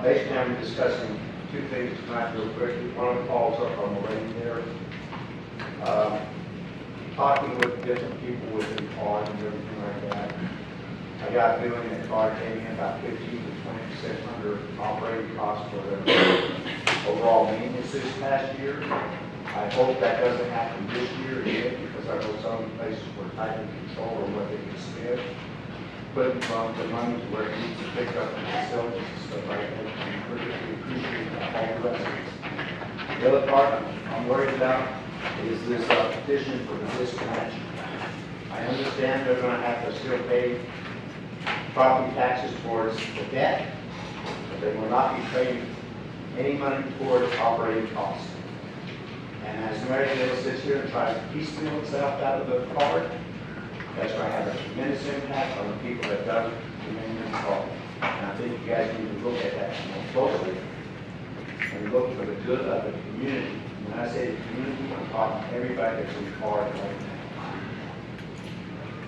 Basically, I'm discussing two things tonight real quickly. One of them follows up on the lane there. Talking with different people within cars and everything like that. I got a feeling that car came in about 15 to 20% under operating costs for the overall maintenance this past year. I hope that doesn't happen this year yet, because I know some places were tight in control of what they can spend. Putting the money to where it needs to pick up in facilities and stuff like that. And really appreciate all the residents. The other part I'm worried about is this petition for the disconnection. I understand they're going to have to still pay property taxes towards the debt, but they will not be paying any money towards operating costs. And as Mary Dale sits here and tries to piecemeal itself out of the card, that's going to have a tremendous impact on the people that don't remain involved. And I think you guys need to look at that more closely and look for the good of the community. When I say the community, I'm talking everybody that's in card right now.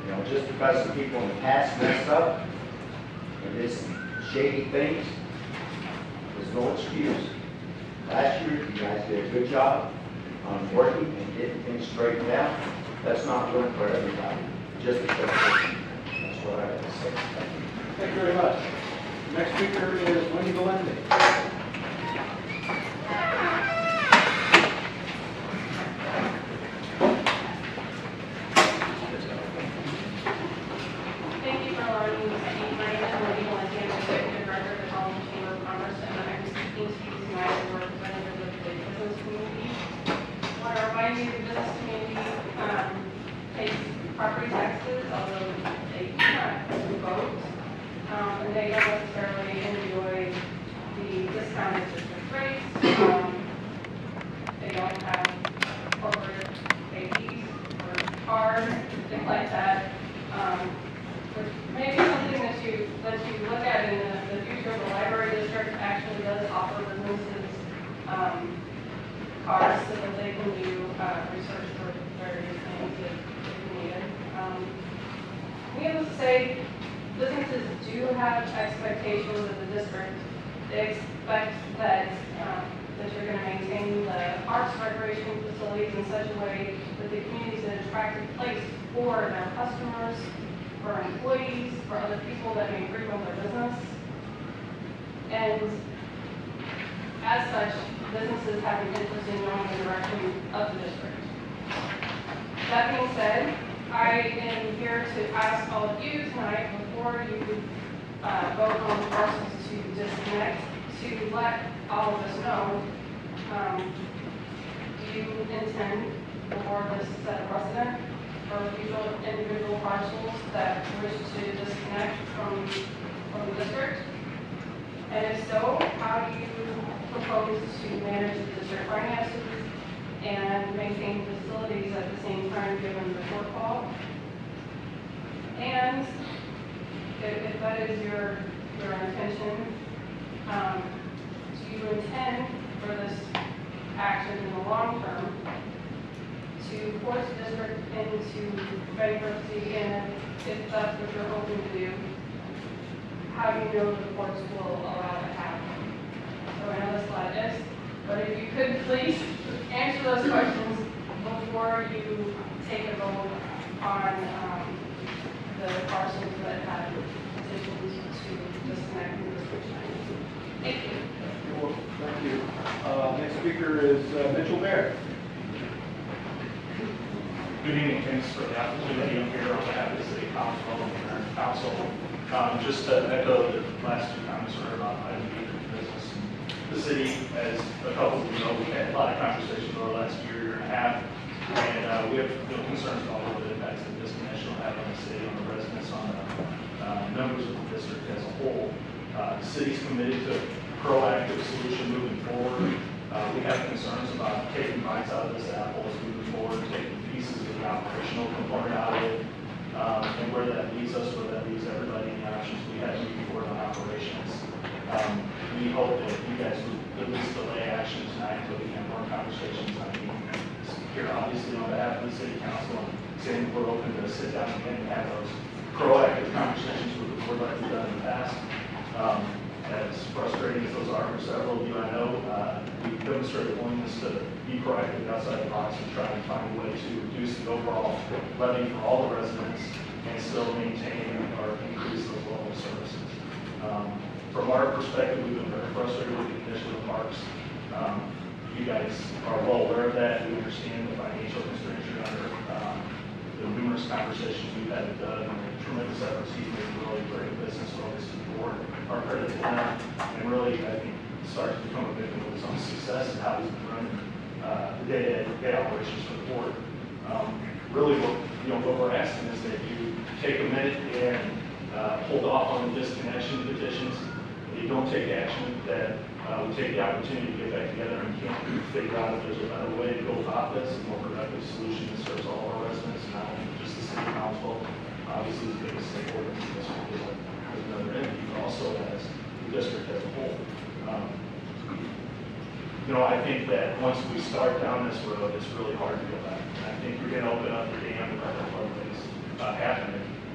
You know, just because some people in the past messed up and did some shady things, there's no excuse. Last year, you guys did a good job on working and getting things straightened out. That's not good for everybody. Just because that's what I have to say. Thank you very much. Next speaker is Wendy Valente. Thank you for allowing me to speak. My name is Wendy Valente. I'm the Executive Director of the College Chamber of Commerce, and I'm speaking to you tonight as a representative of the business community. I want to remind you the business community pays property taxes, although they do not vote, and they don't necessarily enjoy the discounted district rates. They don't have corporate fees or cards, things like that. Which may be something that you look at in the future. The library district actually does offer businesses cards so that they can do research for various things if needed. Needless to say, businesses do have expectations of the district. They expect that you're going to maintain the parks, recreation facilities in such a way that the community is an attractive place for their customers, for employees, for other people that may frequent their business. And as such, businesses have an interest in knowing the direction of the district. That being said, I am here to ask all of you tonight, before you vote on the parcels to disconnect, to let all of us know, do you intend, before this set a precedent, for future individual parcels that wish to disconnect from the district? And if so, how do you propose to manage the district finances and maintain facilities at the same time given the shortfall? And if that is your intention, do you intend for this action in the long term to force the district into bankruptcy? And if that's what you're hoping to do, how do you know the courts will allow that to happen? So I know this slide is, but if you could please answer those questions before you take a vote on the parcels that have petitions to disconnect from the district. Thank you. Well, thank you. Next speaker is Mitchell Baird. Good evening. Thanks for the opportunity. I'm here on behalf of the City Council and Council. Just to echo the last two comments we heard about IDB business. The city, as a couple of you know, we've had a lot of conversations over the last year and a half, and we have concerns about what the impacts of disconnection will have on the city, on the residents, on the members of the district as a whole. The city's committed to a proactive solution moving forward. We have concerns about taking bites out of this apple as we move forward, taking pieces of the operational component out of it, and where that leads us, where that leaves everybody in the options we have moving forward on operations. We hope that you guys would at least delay action tonight until we can have more conversations. I mean, here obviously on behalf of the City Council, saying we're open to sit down again and have those proactive conversations with the board like we've done in the past. As frustrating as those are for several of you I know, we've demonstrated a willingness to be proactive outside the box and try and find a way to reduce the overall levy for all the residents and still maintain or increase those level of services. From our perspective, we've been very frustrated with the condition of the parks. You guys are well aware of that. We understand the financial constraints you're under. The numerous conversations we've had with Doug and the tremendous efforts he's made to really bring business focus to the board are critical to him. And really, I think, starts to become a victim of his own success and how he's been running the day-to-day operations for the board. Really, what we're asking is that you take a minute and hold off on the disconnection petitions. If you don't take action, that we take the opportunity to get back together and figure out if there's a better way to go about this, a more productive solution that serves all our residents, not only just the city council, obviously the biggest stakeholder in this is another entity, but also as the district as a whole. I think that once we start down this road, it's really hard to go back. And I think you're going to open up the dam and let other things happen.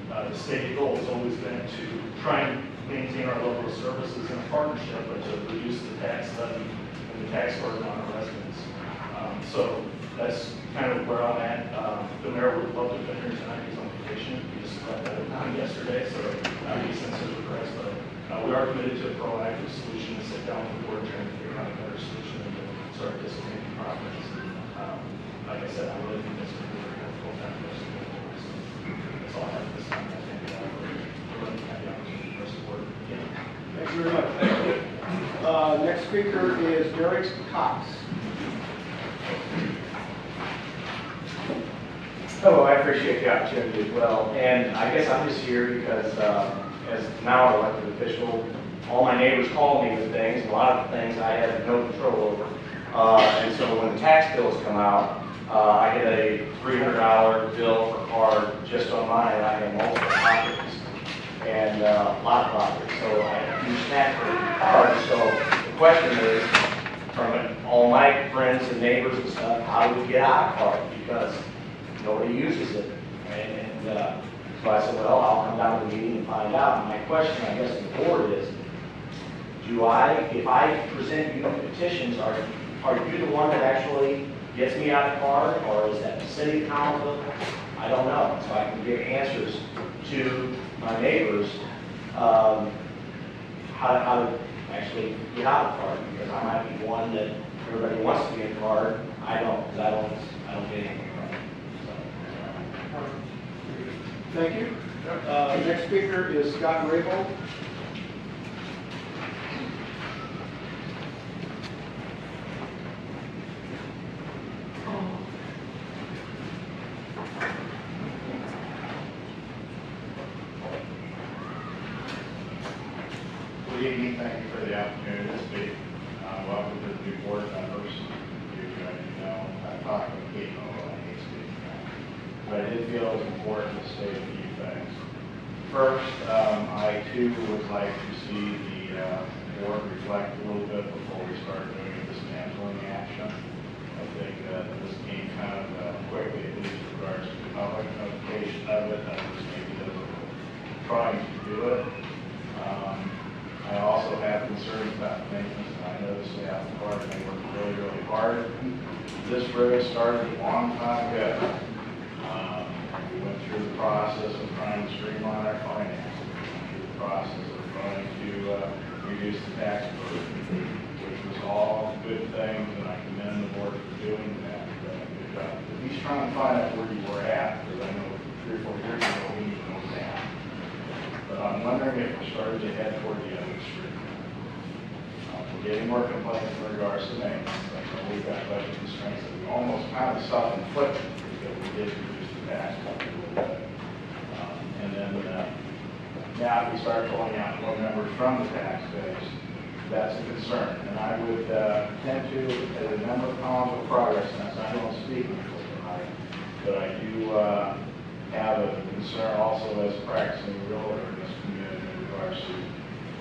The stated goal has always been to try and maintain our level of services in a partnership, but to reduce the tax levy and the tax burden on our residents. So that's kind of where I'm at. The mayor would love to have been here tonight. He's on vacation. We just got that on yesterday, so he sends his regrets. But we are committed to a proactive solution to sit down with the board and try to figure out a better solution and to start dissipating profits. Like I said, I really think that's going to be very difficult time for us to go forward. So that's all I have this time. I think we're going to have the opportunity for support. Thank you very much. Next speaker is Derek Cox. Hello, I appreciate the opportunity as well. And I guess I'm just here because as now an elected official, all my neighbors call me with things, and a lot of things I have no control over. And so when the tax bills come out, I get a $300 bill for card just on mine, and I have multiple properties and a lot of properties. So I have a huge tax bill for cards. So the question is, from all my friends and neighbors and stuff, how do we get out of card? Because nobody uses it. And so I said, well, I'll come down to the meeting and find out. And my question, I guess, to the board is, if I present you petitions, are you the one that actually gets me out of card, or is that the city council? I don't know. So I can give answers to my neighbors how to actually get out of card, because I might be one that everybody wants to be in card. I don't, because I don't get anything from it. Thank you. Next speaker is Scott Rabel. Good evening. Thank you for the opportunity to speak. Welcome to the new board members. I talk with people, I hate speaking. But I did feel it was important to say a few things. First, I too would like to see the board reflect a little bit before we start doing a dismantling action. I think that this came kind of quickly, at least with regards to public notification of it. I was maybe a little trying to do it. I also have concerns about maintenance, and I know the staff department, they work really, really hard. This road started a long time ago. We went through the process of trying to streamline our finances. We went through the process of trying to reduce the tax burden, which was all good things, and I commend the board for doing that. Good job. At least trying to find out where you were at, because I know 3 or 4 years ago we need to go down. But I'm wondering if we're starting to head toward the other extreme. We're getting more complaints in regards to maintenance. I know we've got budget constraints that we almost kind of self-inflicted because we did reduce the tax cut a little bit. And then now if we start pulling out more members from the tax base, that's a concern. And I would tend to, as a member of Council Progress, and I don't speak for tonight, but I do have a concern also as a practicing realtor in this community in regards to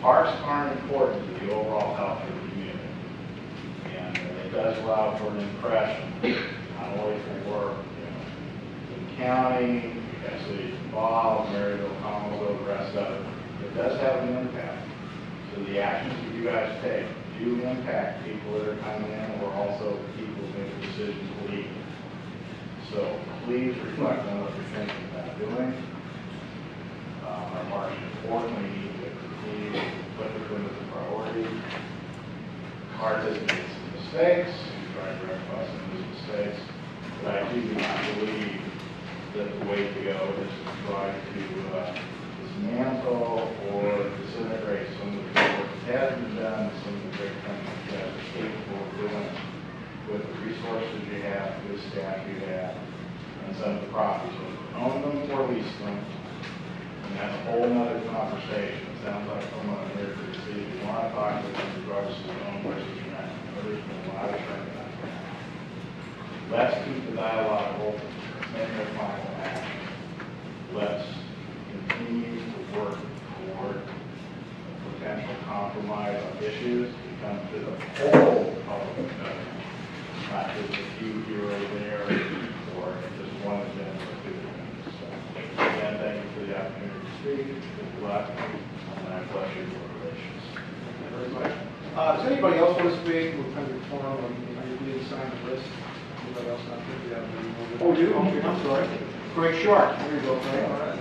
parks aren't important to the overall health of the community. And it does allow for an impression, not only for the county, the city involved, Maryville, Commonwealth, the rest of it. It does have an impact. So the actions that you guys take do impact people that are coming in, or also people who make decisions legally. So please reflect on what you're thinking about doing. Our marching forward, we need to continue to put them as a priority. Hard as it makes some mistakes, we try to rectify some of those mistakes, but I do not believe that the way to go is to try to dismantle or disintegrate some of the work that has been done, some of the great things that you guys are capable of doing with the resources you have, with the staff you have, and some of the properties, whether you own them or lease them. And that's a whole nother conversation. It sounds like someone here for the city, you want to talk to them regardless of your own versus your own. There's a lot of training. Let's keep the dialogue open. Make a final action. Let's continue to work toward a potential compromise on issues to come to the whole public government, not just a few here or there, or just one agenda or two agendas. So, again, thank you for the opportunity to speak. Good luck, and I bless your relations. Thank you very much. Does anybody else want to speak? We'll come to the forum, and you need to sign the list. Anybody else not think we have any? Oh, you? Okay, I'm sorry. Craig Sharp. There you go, Craig. All right.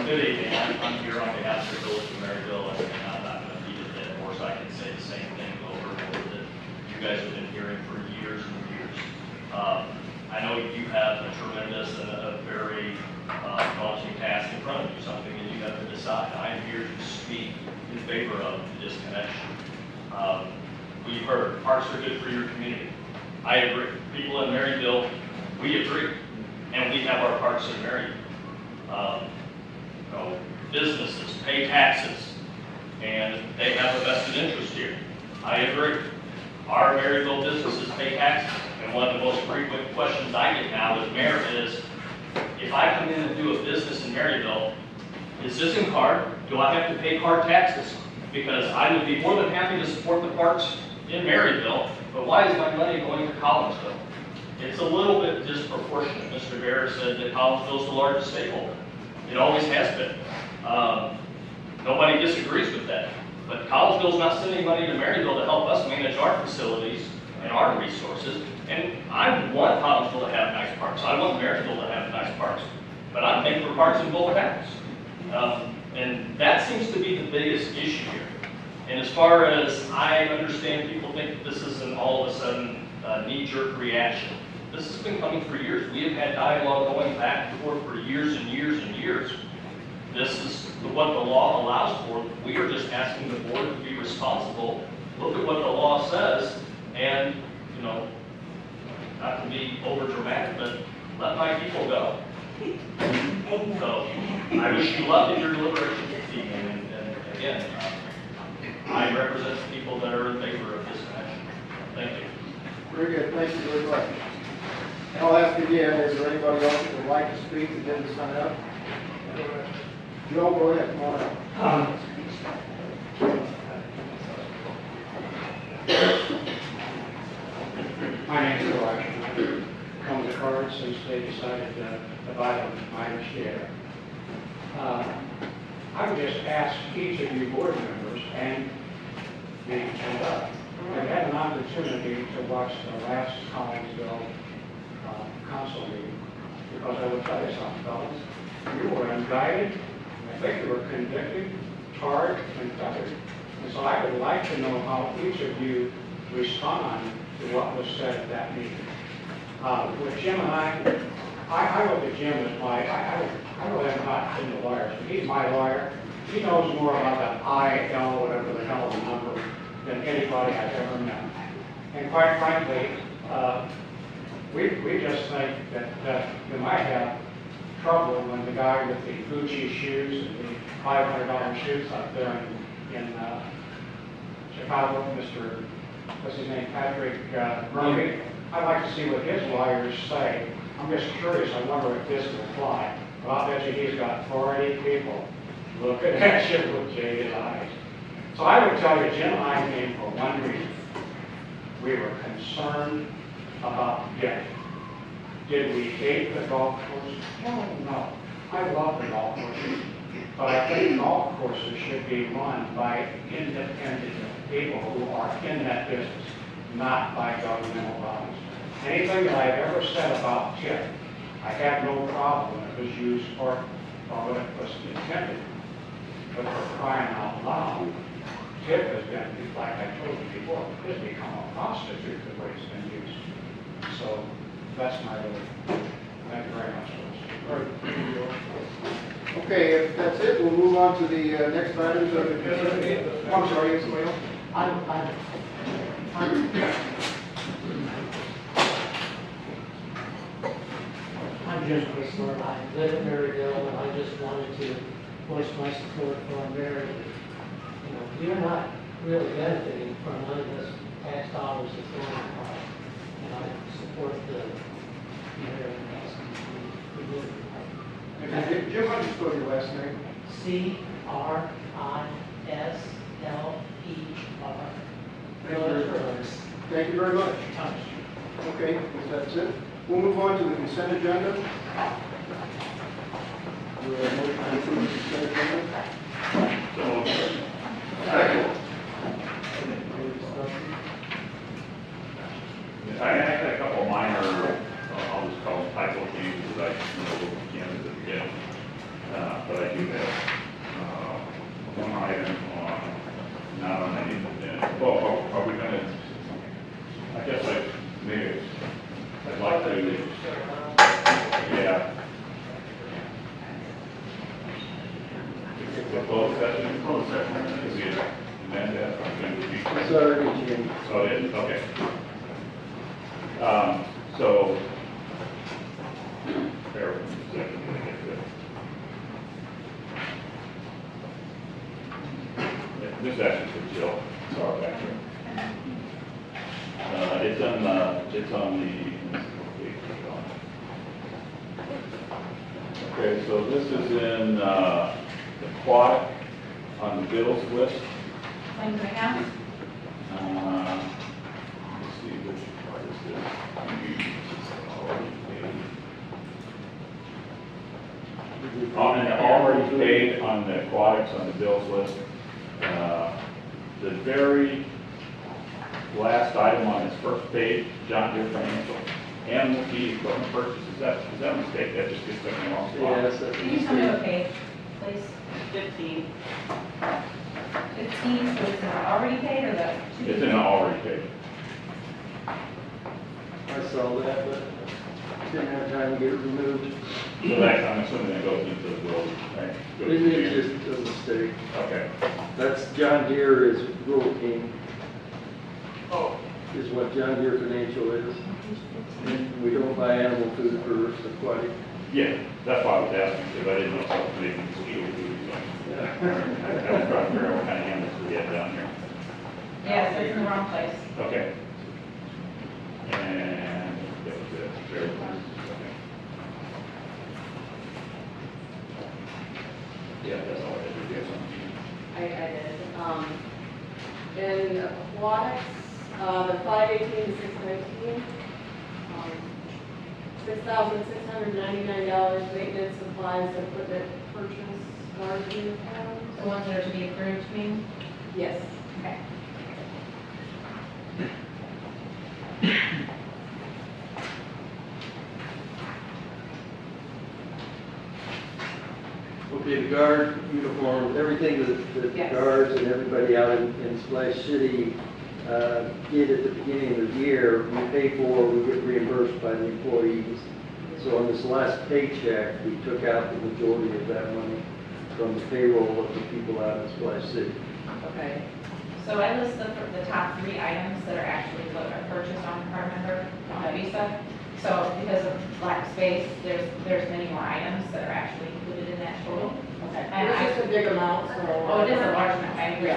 Good evening. I'm here on behalf of the Village of Maryville, and I'm not going to beat a dead horse. I can say the same thing over and over that you guys have been hearing for years and years. I know you have a tremendous and a very daunting task in front of you, something that you have to decide. I am here to speak in favor of the disconnection. We've heard parks are good for your community. I agree. People in Maryville, we agree. And we have our parks in Maryville. Businesses pay taxes, and they have a vested interest here. I agree. Our Maryville businesses pay taxes, and one of the most frequent questions I get now as mayor is, if I come in and do a business in Maryville, is this in card? Do I have to pay card taxes? Because I would be more than happy to support the parks in Maryville, but why is my money going to Collinsville? It's a little bit disproportionate. Mr. Bear said that Collinsville is the largest stakeholder. It always has been. Nobody disagrees with that. But Collinsville's not sending money to Maryville to help us manage our facilities and our resources. And I want Collinsville to have nice parks. I want Maryville to have nice parks. But I'm paying for parks in both towns. And that seems to be the biggest issue here. And as far as I understand, people think that this is an all of a sudden knee-jerk reaction. This has been coming for years. We have had dialogue going back and forth for years and years and years. This is what the law allows for. We are just asking the board to be responsible, look at what the law says, and, you know, not to be over dramatic, but let my people go. So I wish you luck in your deliberations this evening. And again, I represent the people that are in favor of this action. Thank you. Very good. Thank you very much. I'll ask again, is there anybody else that would like to speak that didn't sign up? Joe, go ahead. Come on up. My name is Joe Ashton. I've come to cards since they decided to buy them, my share. I would just ask each of you board members and me and I've had an opportunity to watch the last Collinsville council meeting, because I will tell you something, fellas. You were indicted, I think you were convicted, charged, and fettered. And so I would like to know how each of you respond to what was said at that meeting. With Jim and I look at Jim as I really am not in the lawyers, but he's my lawyer. He knows more about the IL, whatever the hell the number, than anybody I've ever met. And quite frankly, we just think that you might have trouble when the guy with the Gucci shoes and the $500 shoes up there in Chicago, Mr. what's his name, Patrick Murphy. I'd like to see what his lawyers say. I'm just curious, I wonder if this will apply. Well, I'll bet you he's got 40 people looking at you with jaded eyes. So I would tell you, Jim and I came for one reason. We were concerned about getting. Did we hate the golf course? Oh, no. I love the golf course. But I think golf courses should be run by independent people who are in that business, not by governmental bodies. Anything that I've ever said about TIP, I had no problem when it was used for what it was intended. But for crying out loud, TIP has been, like I told you before, has become a prostitute the way it's been used. So that's my little, thank you very much, All right. Okay, if that's it, we'll move on to the next items of the consent agenda. I'm sorry, yes, somebody else? I'm Jim Chrysler, I live in Maryville, and I just wanted to voice my support for Mary. You know, you're not really benefiting from none of this tax dollars that's going on. And I support the mayor and asking to remove it. Jim, how do you spell your last name? CRISLER. Thank you very much. Okay, if that's it, we'll move on to the consent agenda. Do we have a motion to approve the consent agenda? Second. Any discussion? I had a couple of minor, I'll just call them typo changes, I looked again at the beginning. But I do have one item on, not on any, well, are we gonna, I guess I'd like to, yeah. Closed session, is it, amend that, I'm going to be. It's already changed. Oh, it is, okay. So, bear with me a second, let me get to it. Yeah, this is actually for Jill, sorry, back here. It's on the, okay, so this is in, aquatic, on the bills list. Claims and accounts? Let's see, which part is this? On the already paid on the aquatics on the bills list, the very last item on its first page, John Deere Financial, animal feed equipment purchase, is that a mistake? That just gets stuck in the wrong spot? Yes, that's. Can you tell me what page, please? 15. 15, so is it already paid or the? It's in the already paid. I saw that, but didn't have time to get it removed. So that, I'm assuming that goes into the bill, right? Goes It to is you. just a mistake. Okay. That's John Deere is Rural King, Oh. is what John Deere Financial is. We don't buy animal food for aquatic. Yeah, that's why I was asking, because I didn't know something they can steal food. So. I was trying to figure out what kind of animals we had down here. Yes, it's in the wrong place. Okay. And that was it. Very nice. Okay. Yeah, that's all I had to do. I did. In aquatics, the 518 to 619, $6,699 maintenance supplies, equipment purchase, margin accounts. The ones that are to be approved, you mean? Yes. Okay. Okay, the guard uniform, everything that the Yes. guards and everybody out in Splash City did at the beginning of the year, we pay for, we get reimbursed by the employees. So on this last paycheck, we took out the majority of that money from the payroll of the people out in Splash City. Okay. So I list the top 3 items that are actually what are purchased on a card member visa. So because of lack of space, there's many more items that are actually included in that total. Okay. And It's just a big amount, so. Oh, it is a large amount, I agree.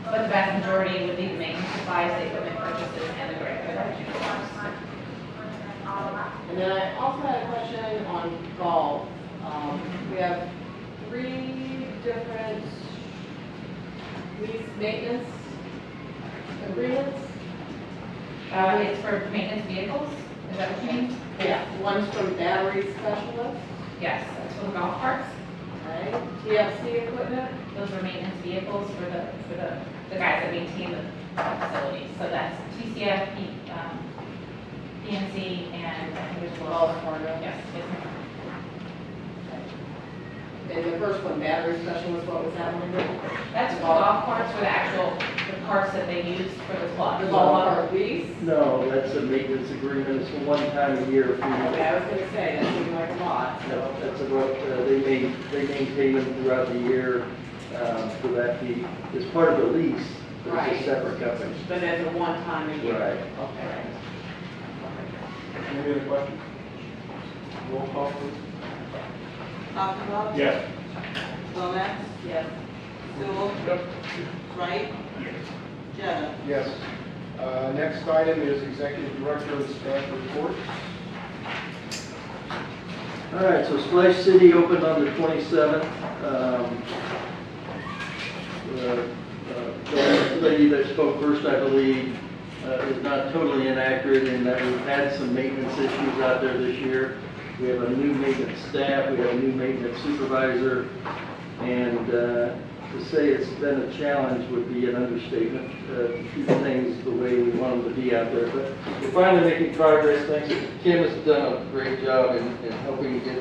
But the vast majority would be the maintenance supplies, the equipment purchases, and the regular uniforms. And then I also had a question on golf. We have 3 different lease maintenance agreements. It's for maintenance vehicles, is that what you mean? Yeah, one's from battery specialist, Yes, that's for the golf carts. Okay, TFC equipment, Those are maintenance vehicles for the guys that maintain the facilities. So that's TCF, PNC, and I think there's a little. Wells Fargo. Yes, yes, ma'am. And the first one, battery specialist, what was that one? That's for the golf carts, for the parts that they use for the club. The golf cart lease? No, that's a maintenance agreement, it's a one-time-a-year fee. Okay, I was gonna say, that seemed like a lot, No, so. that's about, they maintain them throughout the year for that fee. It's part of the lease, but it's Right. a separate company. But as a one-time a year? Right. Okay. Any other questions? Roll call, please. Akaba? Yes. Lomax? Yes. Sewell? Wright? Jetta? Yes. Next item is Executive Director and Staff Report. All right, so Splash City opened on the 27th. The lady that spoke first, I believe, is not totally inaccurate in that we've had some maintenance issues out there this year. We have a new maintenance staff, we have a new maintenance supervisor, and to say it's been a challenge would be an understatement, to keep things the way we want them to be out there. But we're finally making progress. Thanks. Kim has done a great job in helping get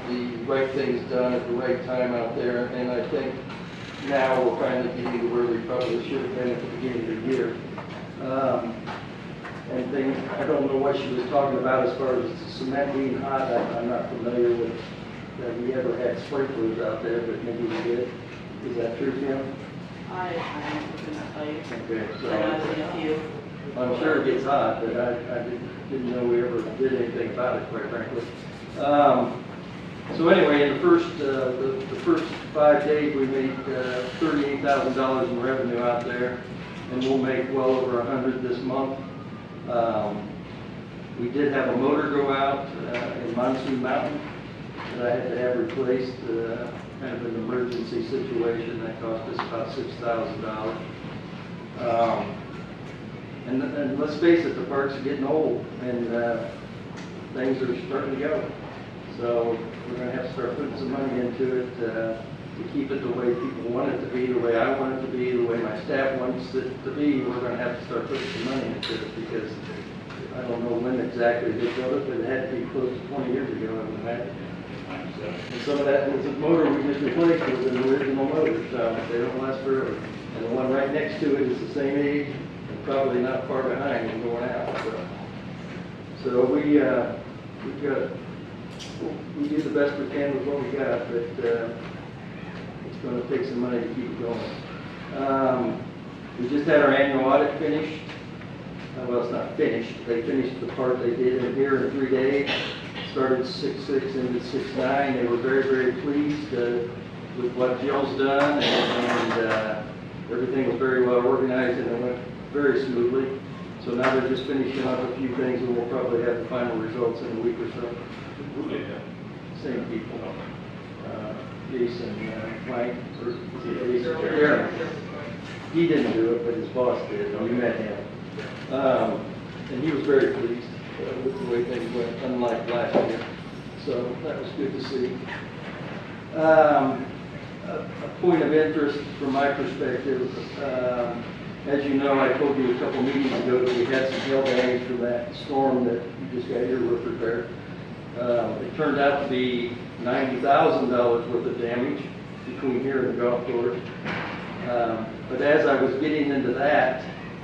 the right things done at the right time out there, and I think now we're finally getting to where we probably should have been at the beginning of the year. And things, I don't know what she was talking about as far as the cement being hot. I'm not familiar with that we ever had sprinklers out there, but maybe we did. Is that true, Kim? I couldn't tell you. Okay, But I've seen a few. I'm sure it gets hot, but I didn't know we ever did anything about it, quite frankly. So anyway, in the first 5 days, we made $38,000 in revenue out there, and we'll make well over 100 this month. We did have a motor go out in Monsoon Mountain that I had to have replaced, kind of an emergency situation that cost us about $6,000. And let's face it, the parks are getting old, and things are starting to go. So we're going to have to start putting some money into it to keep it the way people want it to be, the way I want it to be, the way my staff wants it to be. We're going to have to start putting some money into it because I don't know when exactly they built it, but it had to be close to 20 years ago, I would imagine. And some of that was a motor we just replaced with an original motor, so they don't last forever. And the one right next to it is the same age and probably not far behind and going out. So we do the best we can with what we got, but it's going to take some money to keep it going. We just had our annual audit finished. Well, it's not finished. They finished the part they did in here in 3 days. Started 6/6 into 6/9. They were very, very pleased with what Jill's done, and everything was very well organized and it went very smoothly. So now they're just finishing up a few things, and we'll probably have the final results in a week or so. Who did that? Same people. Jason, Mike, or is it Jason? Aaron. He didn't do it, but his boss did. We met him. And he was very pleased with the way things went, unlike last year. So that was good to see. A point of interest from my perspective, as you know, I told you a couple meetings ago that we had some hail damage from that storm that you just got your roof repaired. It turned out to be $90,000 worth of damage between here and the golf course. But as I was getting into that,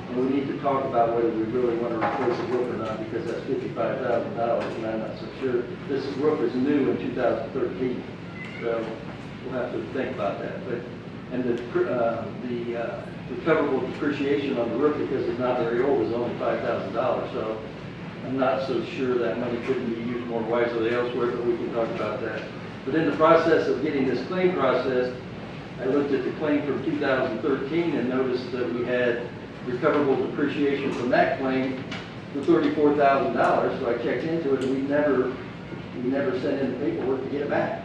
and we need to talk about whether we really want to replace the roof or not, because that's $55,000, and I'm not so sure. This roof is new in 2013, so we'll have to think about that. And the recoverable depreciation on the roof, because it's not very old, is only $5,000. So I'm not so sure that money couldn't be used more wisely elsewhere, but we can talk about that. But in the process of getting this claim processed, I looked at the claim from 2013 and noticed that we had recoverable depreciation from that claim for $34,000. So I checked into it, and we never sent in the paperwork to get it back.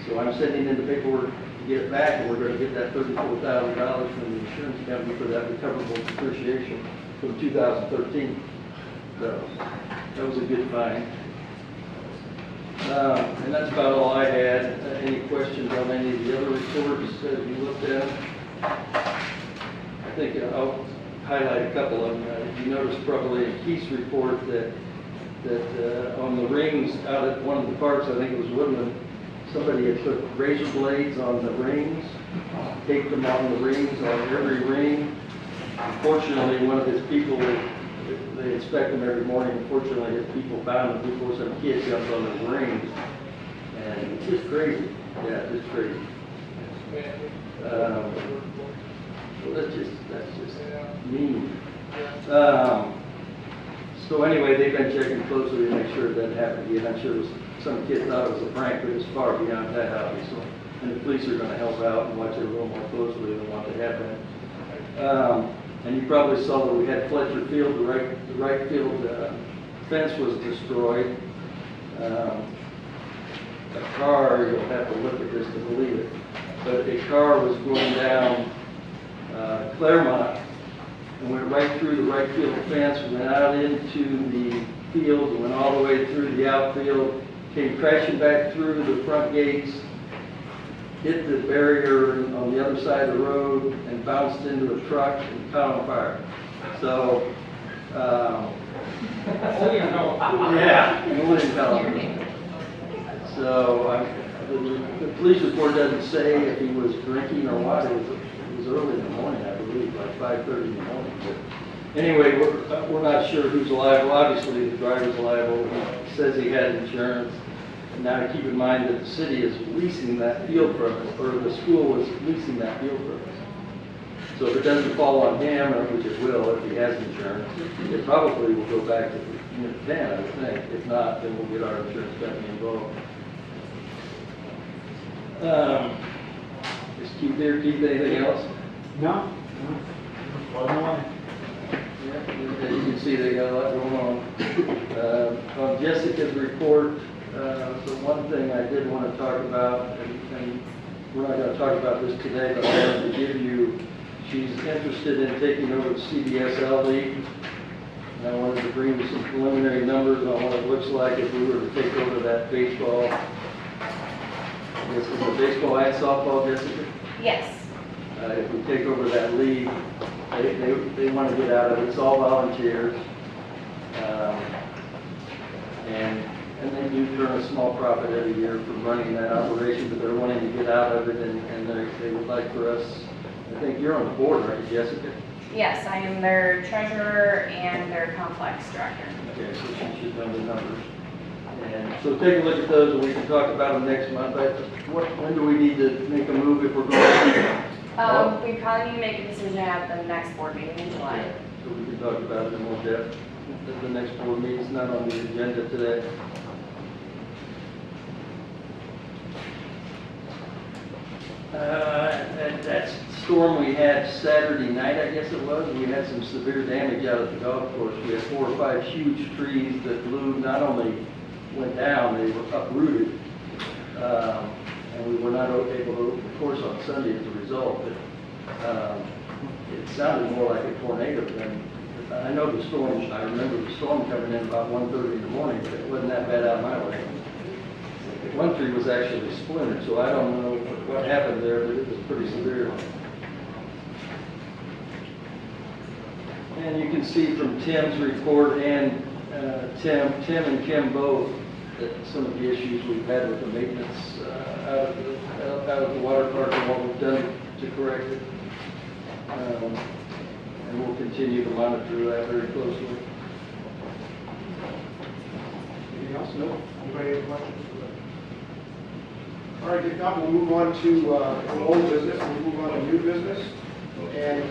So I'm sending in the paperwork to get it back, and we're going to get that $34,000 from the insurance company for that recoverable depreciation from 2013. So that was a good find. And that's about all I had. Any questions on any of the other reports that you looked at? I think I'll highlight a couple of them. You noticed probably in Keith's report that on the rings out at one of the parks, I think it was Woodland, somebody had put razor blades on the rings, taped them on the rings, on every ring. Unfortunately, one of his people, they inspect them every morning. Unfortunately, his people found them before some kid jumped on the rings. And it's just crazy. Yeah, it's just crazy. So that's just mean. So anyway, they've been checking closely to make sure it doesn't happen again. I'm sure some kid thought it was a prank, but it's far beyond that, obviously. And the police are going to help out and watch it a little more closely than what they have been. And you probably saw that we had Fletcher Field, the right field fence was destroyed. A car, you'll have to look at this to believe it, but a car was going down Claremont and went right through the right field fence, went out into the field, went all the way through the outfield, came crashing back through the front gates, hit the barrier on the other side of the road, and bounced into a truck and caught on fire. So, yeah, no one tell him. So, the police report doesn't say if he was drinking or what. It was early in the morning, I believe, like 5:30 in the morning. But anyway, we're not sure who's liable. Obviously, the driver's liable. He says he had insurance. Now, keep in mind that the city is leasing that field from us, or the school is leasing that field from us. So if it doesn't fall on him, or which it will if he has insurance, it probably will go back to Unit 10, I would think. If not, then we'll get our insurance company involved. Just keep there, Keith, anything else? No? No. Yeah, you can see they got a lot going on. On Jessica's report, the one thing I did want to talk about, and we're not going to talk about this today, but I wanted to give you, she's interested in taking over the CBSL league. And I wanted to bring you some preliminary numbers on what it looks like if we were to take over that baseball. This is a baseball and softball, Jessica? Yes. If we take over that league, they want to get out of it. It's all volunteers. And they do turn a small profit every year from running that operation, but they're wanting to get out of it, and they would like for us, I think you're on the board, aren't you, Jessica? Yes, I am their treasurer and their complex director. Okay, so she should know the numbers. And so take a look at those, and we can talk about them next month. But when do we need to make a move if we're going? We probably need to make a decision at the next board meeting in July. So we can talk about it in more depth at the next board meeting. It's not on the agenda today. That storm we had Saturday night, I guess it was, we had some severe damage out at the golf course. We had 4 or 5 huge trees that blew, not only went down, they were uprooted. And we were not able to open the course on Sunday as a result. But it sounded more like a tornado than, I know the storm, I remember the storm coming in about 1:30 in the morning, but it wasn't that bad out of my way. One tree was actually splintered, so I don't know what happened there, but it was pretty severe. And you can see from Tim's report and Tim and Kim both that some of the issues we've had with the maintenance out of the water park and what we've done to correct it. And we'll continue to monitor that very closely. Anything else? No? Anybody have questions? All right, if not, we'll move on to old business, we'll move on to new business. And,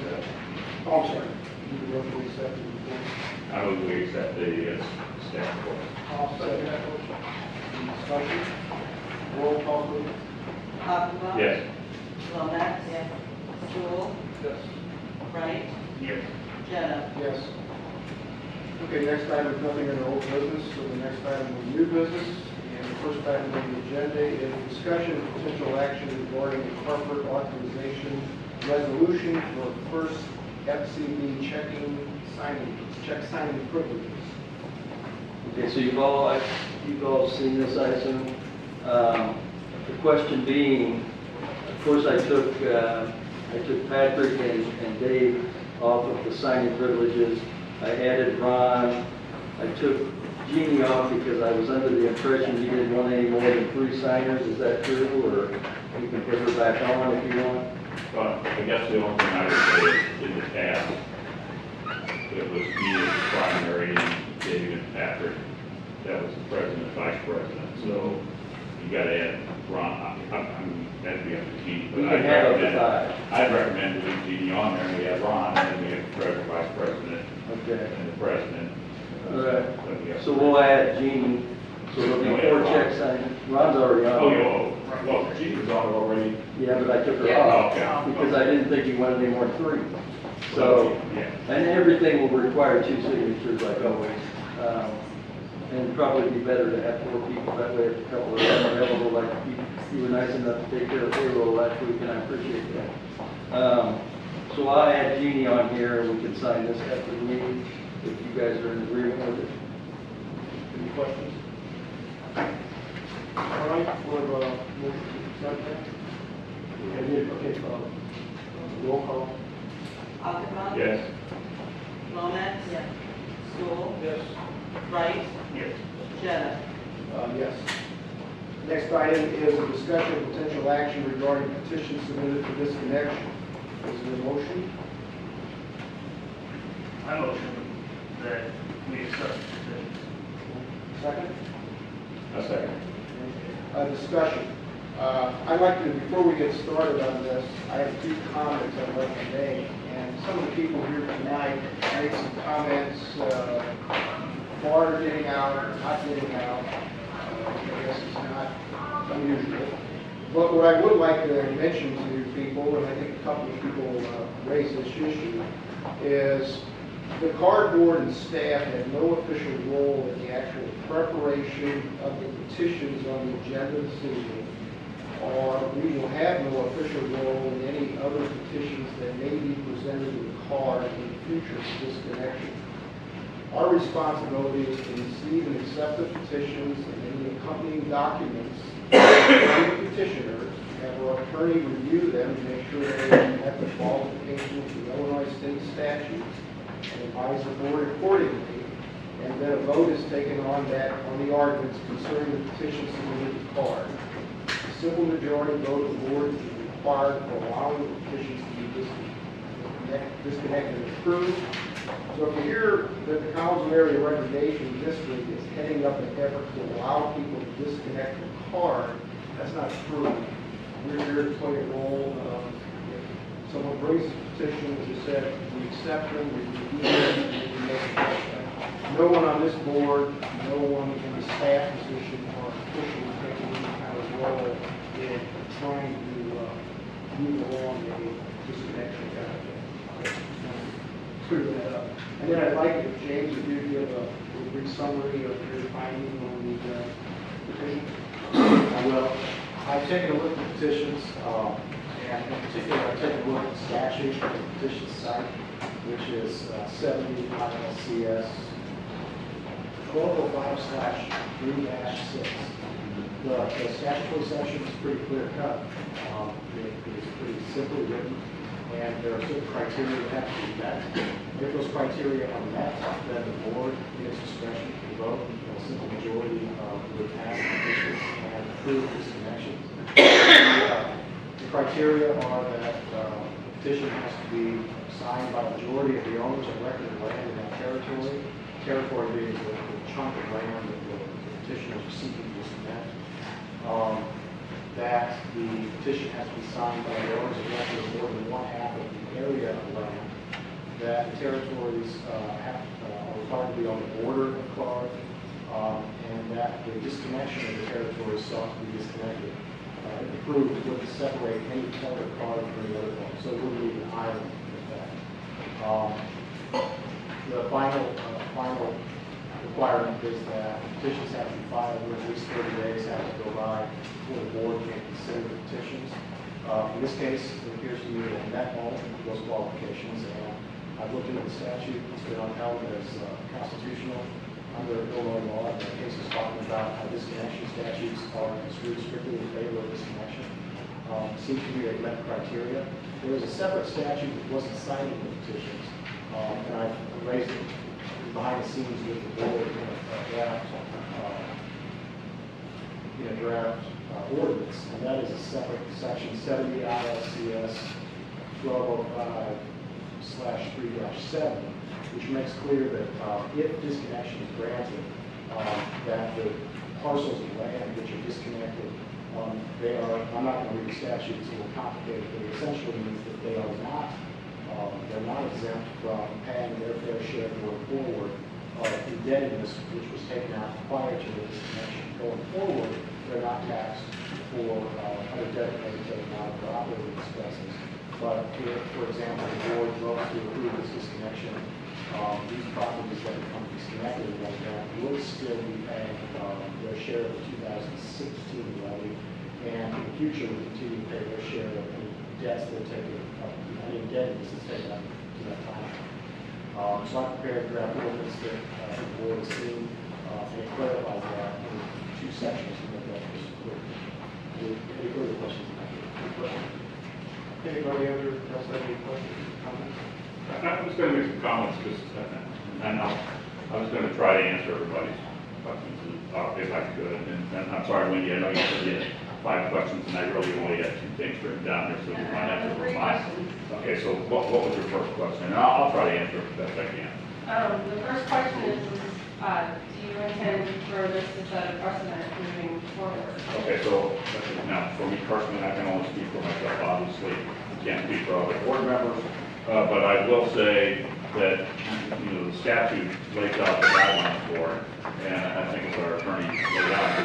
I'm sorry. You can go accept the report. I would accept the staff report. I'll second that motion. Any discussion? Roll call, please. Hockenbach. Yes. Lomax. Yes. Sewell. Yes. Wright. Yes. Jetta. Yes. Okay, next item is nothing under old business, so the next item is new business. And the first item on the agenda is discussion of potential action regarding the corporate authorization resolution for first FCB check signing privileges. Okay, so you've all seen this, I assume. The question being, of course, I took Patrick and Dave off of the signing privileges. I added Ron. I took Jeannie off because I was under the impression you didn't want any more than 3 signers. Is that true, or you can put her back on if you want? Well, I guess the only thing I would say is in the past, it was me as the primary, and David and Patrick, that was the president, vice president, so you gotta add Ron, that'd be up to Jeannie. We but can have up to 5. I'd recommend leave Jeannie on there, and we have Ron, and then we have the president, vice president, Okay. and the president. All right. That'd be up So to we'll add Jeannie, so there'll No, be yeah, 4 Ron. check signers. Ron's already on. Oh, well, Jeannie was on it already. Yeah, but I took her Yeah. off Okay. because I didn't think you wanted any more than 3. So, Yeah. and everything will require 2 signatures like always. And probably be better to have 4 people, that way if a couple of them are available, like you were nice enough to take care of payroll last week, and I appreciate that. So I'll add Jeannie on here, and we can sign this after the meeting, if you guys are in agreement with it. Any questions? All right, we'll, motion to accept that. Okay, roll call. Ackerman? Yes. Lomax? Yes. Stoll? Yes. Wright? Yes. Jetta? Yes. Next item is a discussion of potential action regarding petition submitted for disconnection. Is there a motion? I motion that we accept the petitions. Second? A second. Discussion. I'd like to, before we get started on this, I have a few comments I'd like to make. And some of the people here tonight made some comments, water getting out or not getting out. I guess it's not unusual. But what I would like to mention to people, and I think a couple of people raised this issue, is the cardboard and staff had no official role in the actual preparation of the petitions on the agenda this evening, or we will have no official role in any other petitions that may be presented in the card in the future for disconnection. Our responsibility is to receive and accept the petitions and any accompanying documents from the petitioners, have our attorney review them to make sure they met the qualifications of the Illinois state statutes, and advise the board accordingly, and then a vote is taken on that, on the arguments concerning the petitions submitted to the card. A simple majority vote of the board is required for allowing the petitions to be disconnected and approved. So if you hear that the Collinsville Area Recreation District is heading up an effort to allow people to disconnect the card, that's not true. We're here to play a role. If someone brings a petition, as I said, we accept them, we review them, and we make a judgment. No one on this board, no one in the staff position or officially taking any kind of role in trying to move along a disconnection kind of thing. Clear that up. And then I'd like if James, if you give a brief summary of your finding on the petition. I will. I've taken a look at the petitions, and in particular, I've taken a look at the statute for the petition site, which is 70 ILCS 1205/3-6. The statutory section is pretty clear cut. It is pretty simply written, and there are certain criteria that have to be met. If those criteria are met, then the board, in its discretion, can vote. A simple majority would pass the petition and approve this connection. The criteria are that the petition has to be signed by a majority of the owners of record of land in that territory. Territory being the chunk of land that the petitioners are seeking to disconnect. That the petition has to be signed by the owners of record of more than 1/2 of the area of land. That the territories are required to be on the border of CARD, and that the disconnection of the territory sought to be disconnected. If approved, it would separate any part of CARD from the other one, so it would be an island with that. The final requirement is that petitions have to be filed within at least 30 days, have to go by before the board can consider the petitions. In this case, it appears to me that met all those qualifications, and I've looked into the statute. It's been upheld as constitutional, under Illinois law, and the case is talking about how disconnection statutes are construed strictly in favor of disconnection. Seems to me they met criteria. There was a separate statute that wasn't cited in the petitions, and I raised it behind the scenes with the board in a draft ordinance, and that is a separate section 70 ILCS 1205/3-7, which makes clear that if disconnection is granted, that the parcels of land which are disconnected, they are, I'm not going to read the statute, it's a little complicated, but it essentially means that they are not, they're not exempt from paying their fair share going forward of indebtedness which was taken out prior to the disconnection. Going forward, they're not taxed for other debt that they taken out for operating expenses. But if, for example, the board votes to approve this disconnection, these properties that become disconnected like that would still be paying their share of the 2016 levy, and in the future would continue to pay their share of any debts that are taken, any indebtedness that's taken up to that time. So I prepared a draft ordinance that the board has seen, and it clarifies that in 2 sections to make that crystal clear. Any further questions? Anybody other else have any questions or comments? I was going to make some comments, because, and I was going to try to answer everybody's questions if I could. And I'm sorry, Wendy, I know you said you had 5 questions, and I really only had 2 things written down here, so we might have to remind. Okay, so what was your first question? And I'll try to answer it the best I can. The first question is, do you intend for this to set a precedent moving forward? Okay, so now for me personally, I can only speak for myself, obviously. I can't speak for other board members, but I will say that, the statute lays out the guidelines for it, and I think as our attorney laid out,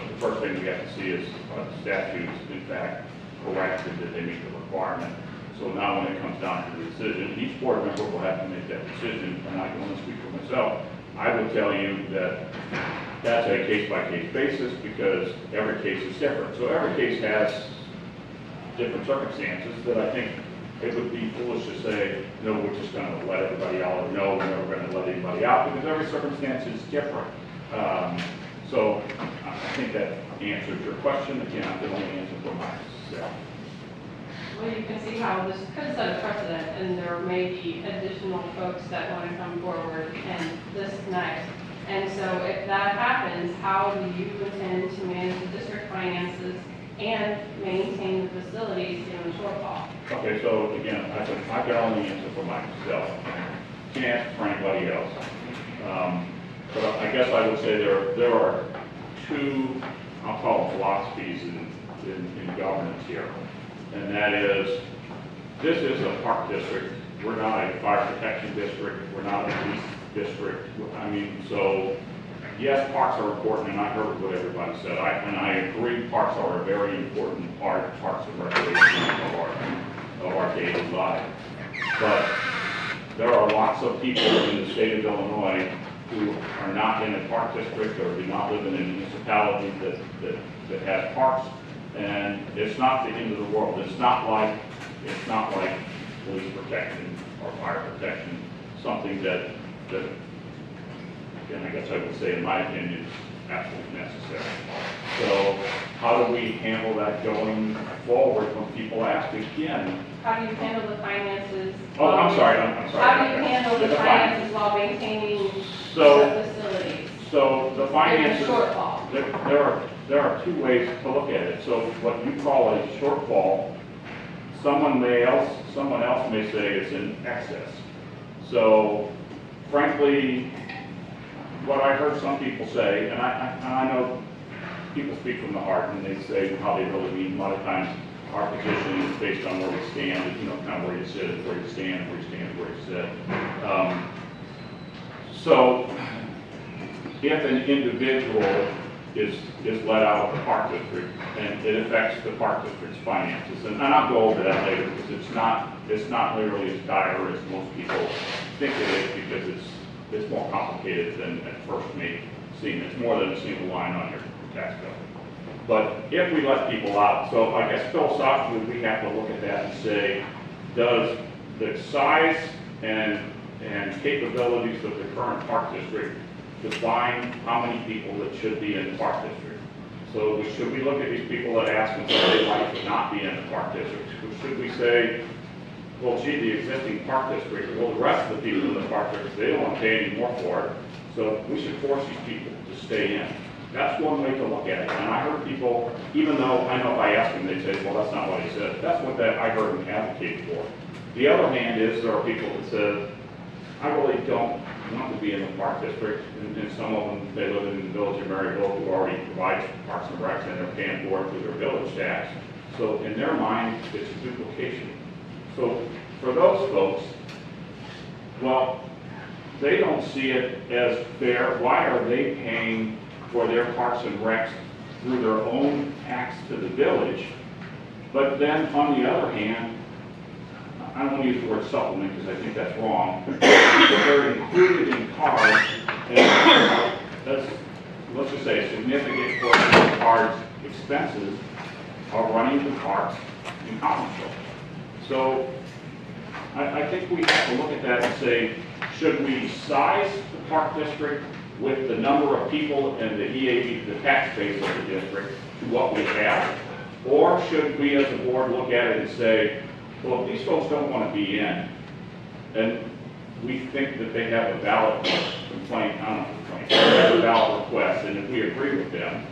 the first thing we have to see is the statutes, in fact, corrected that they meet the requirement. So now when it comes down to the decision, each board member will have to make that decision, and I can only speak for myself. I would tell you that that's a case-by-case basis, because every case is different. So every case has different circumstances that I think it would be foolish to say, no, we're just going to let everybody out, or no, we're never going to let anybody out, because every circumstance is different. So I think that answers your question. Again, I can only answer for myself. Well, you can see how this could set a precedent, and there may be additional folks that want to come forward and this next. And so if that happens, how do you intend to manage the district finances and maintain the facilities in the shortfall? Okay, so again, I can only answer for myself. Can't answer for anybody else. But I guess I would say there are 2, I'll call them philosophies in governance here. And that is, this is a park district. We're not a fire protection district. We're not a police district. I mean, so yes, parks are important, and I heard what everybody said. And I agree, parks are a very important part, parks and recreation of our daily life. But there are lots of people in the state of Illinois who are not in a park district or do not live in a municipality that has parks. And it's not the end of the world. It's not like police protection or fire protection, something that again, I guess I would say, in my opinion, is absolutely necessary. So how do we handle that going forward when people ask again? How do you handle the finances? Oh, I'm sorry. How do you handle the finances while maintaining the facilities? So the finances, Shortfall. there are 2 ways to look at it. So what you call a shortfall, someone else may say it's in excess. So frankly, what I heard some people say, and I know people speak from the heart, and they say how they really mean. A lot of times our position is based on where we stand, kind of where you sit, where you stand, where you stand, where you sit. So if an individual is let out of the park district, and it affects the park district's finances, and I'll go over that later, because it's not nearly as dire as most people think it is, because it's more complicated than at first may seem. It's more than a single line on your tax bill. But if we let people out, so I guess philosophically we have to look at that and say, does the size and capabilities of the current park district define how many people that should be in the park district. So should we look at these people that ask and say they'd like to not be in the park district? Should we say, well, gee, the existing park district, well, the rest of the people in the park district, they don't want to pay any more for it, so we should force these people to stay in. That's one way to look at it. And I heard people, even though I know if I asked them, they'd say, well, that's not what he said. That's what I heard them advocate for. The other hand is there are people that said, I really don't want to be in the park district, and some of them, they live in the village of Maryville who already provides parks and recs, and they're paying for it through their village tax. So in their mind, it's a duplication. So for those folks, well, they don't see it as fair. Why are they paying for their parks and recs through their own tax to the village? But then on the other hand, I don't want to use the word supplement because I think that's wrong, but they're included in cards, and that's, let's just say, a significant portion of the card's expenses are running the parks and common show. So I think we have to look at that and say, should we size the park district with the number of people and the EAB, the tax base of the district, to what we have? Or should we as a board look at it and say, well, if these folks don't want to be in, and we think that they have a valid complaint, I don't know, complaint, they have a valid request, and if we agree with them,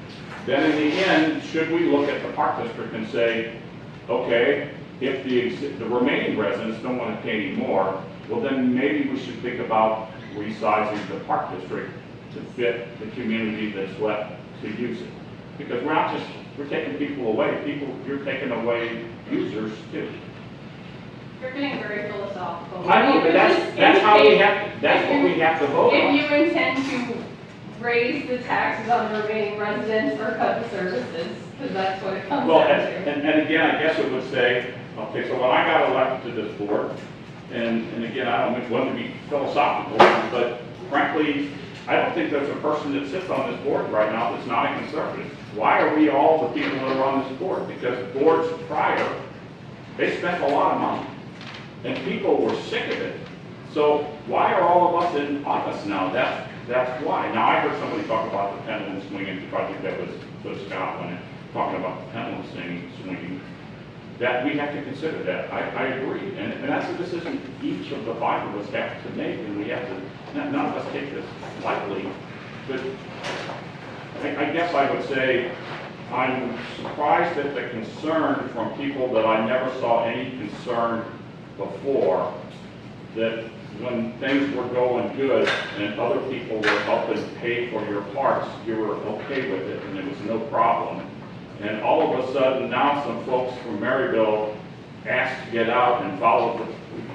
then in the end, should we look at the park district and say, okay, if the remaining residents don't want to pay any more, well then maybe we should think about resizing the park district to fit the community that's left to use it. Because we're taking people away. You're taking away users too. You're getting very philosophical. I know, but that's how we have, that's what we have to vote If on. you intend to raise the taxes on the remaining residents or cut the services, because that's what it comes Well, down and, to. and again, I guess it would say, okay, so when I got elected to this board, and again, I don't want to be philosophical, but frankly, I don't think there's a person that sits on this board right now that's not a conservative. Why are we all the people that are on this board? Because boards prior, they spent a lot of money, and people were sick of it. So why are all of us in office now? That's why. Now, I heard somebody talk about the pendulum swinging, I think that was Scott when talking about the pendulum swinging, that we have to consider that. I agree. And that's a decision each of the five of us have to make, and we have to, none of us take this lightly, but I guess I would say I'm surprised at the concern from people that I never saw any concern before, that when things were going good and other people were helping pay for your parks, you were okay with it and there was no problem. And all of a sudden now some folks from Maryville asked to get out and follow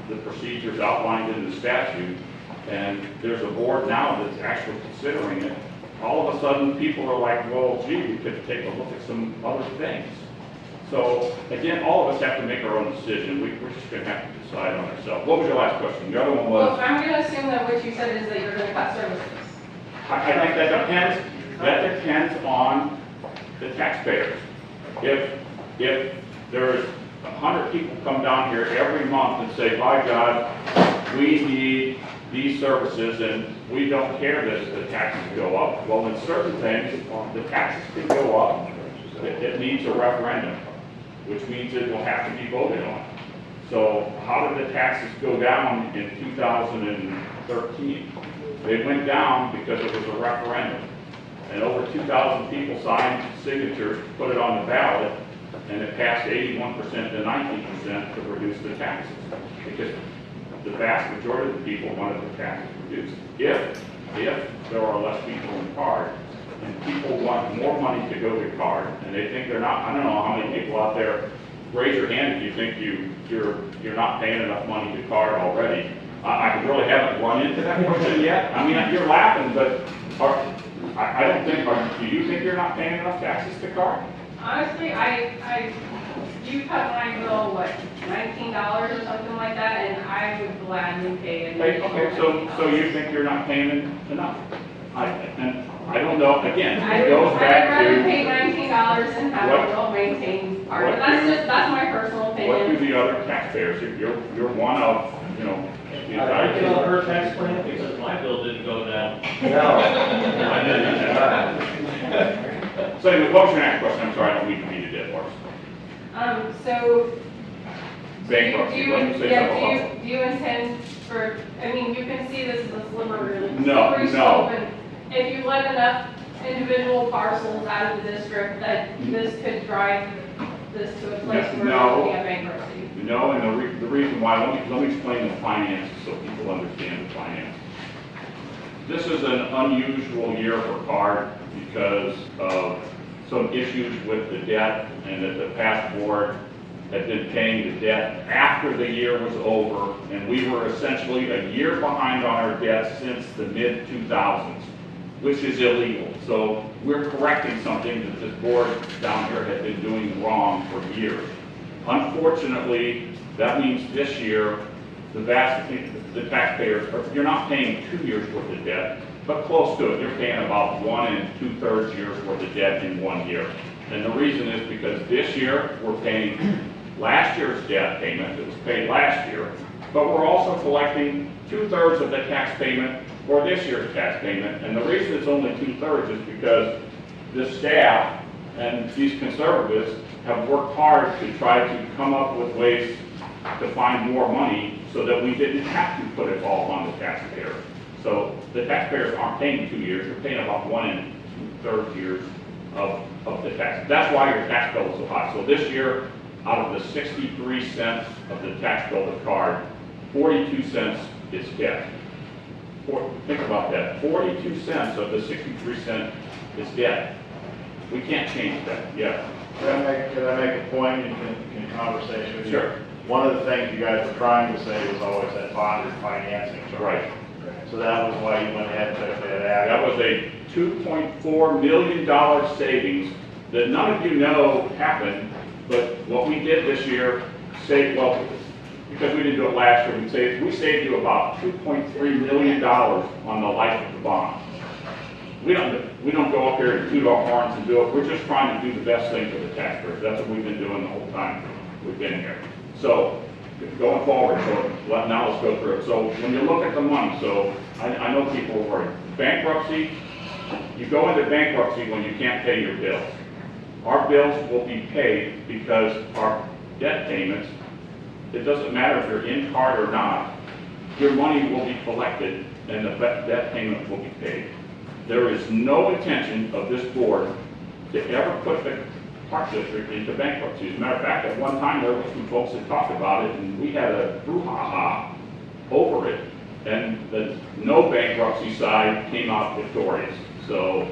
the procedures outlined in the statute, and there's a board now that's actually considering it. All of a sudden people are like, well, gee, we could take a look at some other things. So again, all of us have to make our own decision. We're just going to have to decide on ourselves. What was your last question? The other one Well, was, I'm going to assume that what you said is that you're going to cut services. I think that depends on the taxpayers. If there's 100 people come down here every month and say, by God, we need these services and we don't care that the taxes go up, well, in certain things, the taxes can go up. It needs a referendum, which means it will have to be voted on. So how did the taxes go down in 2013? They went down because it was a referendum. And over 2,000 people signed signatures to put it on the ballot, and it passed 81% to 19% to reduce the taxes. Because the vast majority of the people wanted the taxes reduced. If there are less people in card, and people want more money to go to card, and they think they're not, I don't know how many people out there, raise your hand if you think you're not paying enough money to card already. I really haven't run into that person yet. I mean, you're laughing, but I don't think, do you think you're not paying enough taxes to card? Honestly, you cut my bill, what, $19 or something like that, and I would gladly pay an additional Okay, so you think you're not paying enough? I don't know, again, I it would, goes I'd back rather to, pay $19 and have What- a well-maintained park, what but that's do- just, that's my personal what do opinion. the other taxpayers, you're one of, the I entire get on her tax plan because my bill didn't go down. I didn't. So anyway, what was your next question? I'm sorry, I don't mean to beat a dead horse. So, Bankruptcy, let me say yeah, something about do you intend for, I mean, you can see this is a slippery No, slippery no. slope, and if you let enough individual parcels out of the district, that this could drive this to a place where we're No. looking at bankruptcy. No, and the reason why, let me explain the finances so people understand the finances. This is an unusual year for CARD because of some issues with the debt and that the past board had been paying the debt after the year was over, and we were essentially a year behind on our debt since the mid-2000s, which is illegal. So we're correcting something that this board down here had been doing wrong for years. Unfortunately, that means this year, the taxpayers, you're not paying 2 years worth of debt, but close to it. You're paying about 1 2/3 years worth of debt in 1 year. And the reason is because this year, we're paying last year's debt payment that was paid last year, but we're also collecting 2/3 of the tax payment for this year's tax payment. And the reason it's only 2/3 is because the staff and these conservatives have worked hard to try to come up with ways to find more money so that we didn't have to put it all on the taxpayer. So the taxpayers aren't paying 2 years, they're paying about 1 2/3 years of the tax. That's why your tax bill is so high. So this year, out of the 63 cents of the tax bill to CARD, 42 cents is debt. Think about that, 42 cents of the 63 cents is debt. We can't change that, yeah. Can I make a point in conversation with you? Sure. One of the things you guys were trying to say was always that bonded financing. Right. So that was why you went ahead and took that act. That was a $2.4 million savings that none of you know happened, but what we did this year saved, well, because we didn't do it last year, we saved you about $2.3 million on the life of the bond. We don't go up here and toot our horns and do it. We're just trying to do the best thing for the taxpayers. That's what we've been doing the whole time we've been here. So going forward, now let's go through it. So when you look at the money, so I know people are worried. Bankruptcy, you go into bankruptcy when you can't pay your bills. Our bills will be paid because our debt payments, it doesn't matter if you're in CARD or not, your money will be collected and the debt payment will be paid. There is no intention of this board to ever put the Park District into bankruptcy. As a matter of fact, at one time, there were some folks that talked about it, and we had a brouhaha over it, and the no bankruptcy side came out victorious. So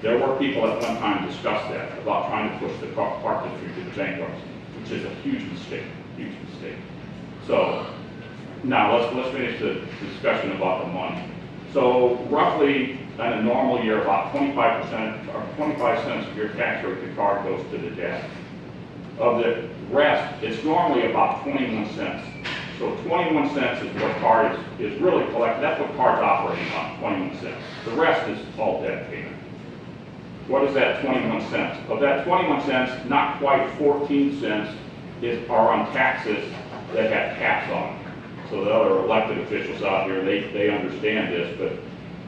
there were people at one time discussed that, about trying to push the Park District into bankruptcy, which is a huge mistake, huge mistake. So now let's finish the discussion about the money. So roughly, in a normal year, about 25% or 25 cents of your tax rate to CARD goes to the debt. Of the rest, it's normally about 21 cents. So 21 cents is what CARD is really collecting. That's what CARD's operating on, 21 cents. The rest is all debt payment. What is that 21 cents? Of that 21 cents, not quite 14 cents are on taxes that have caps on them. So the other elected officials out here, they understand this, but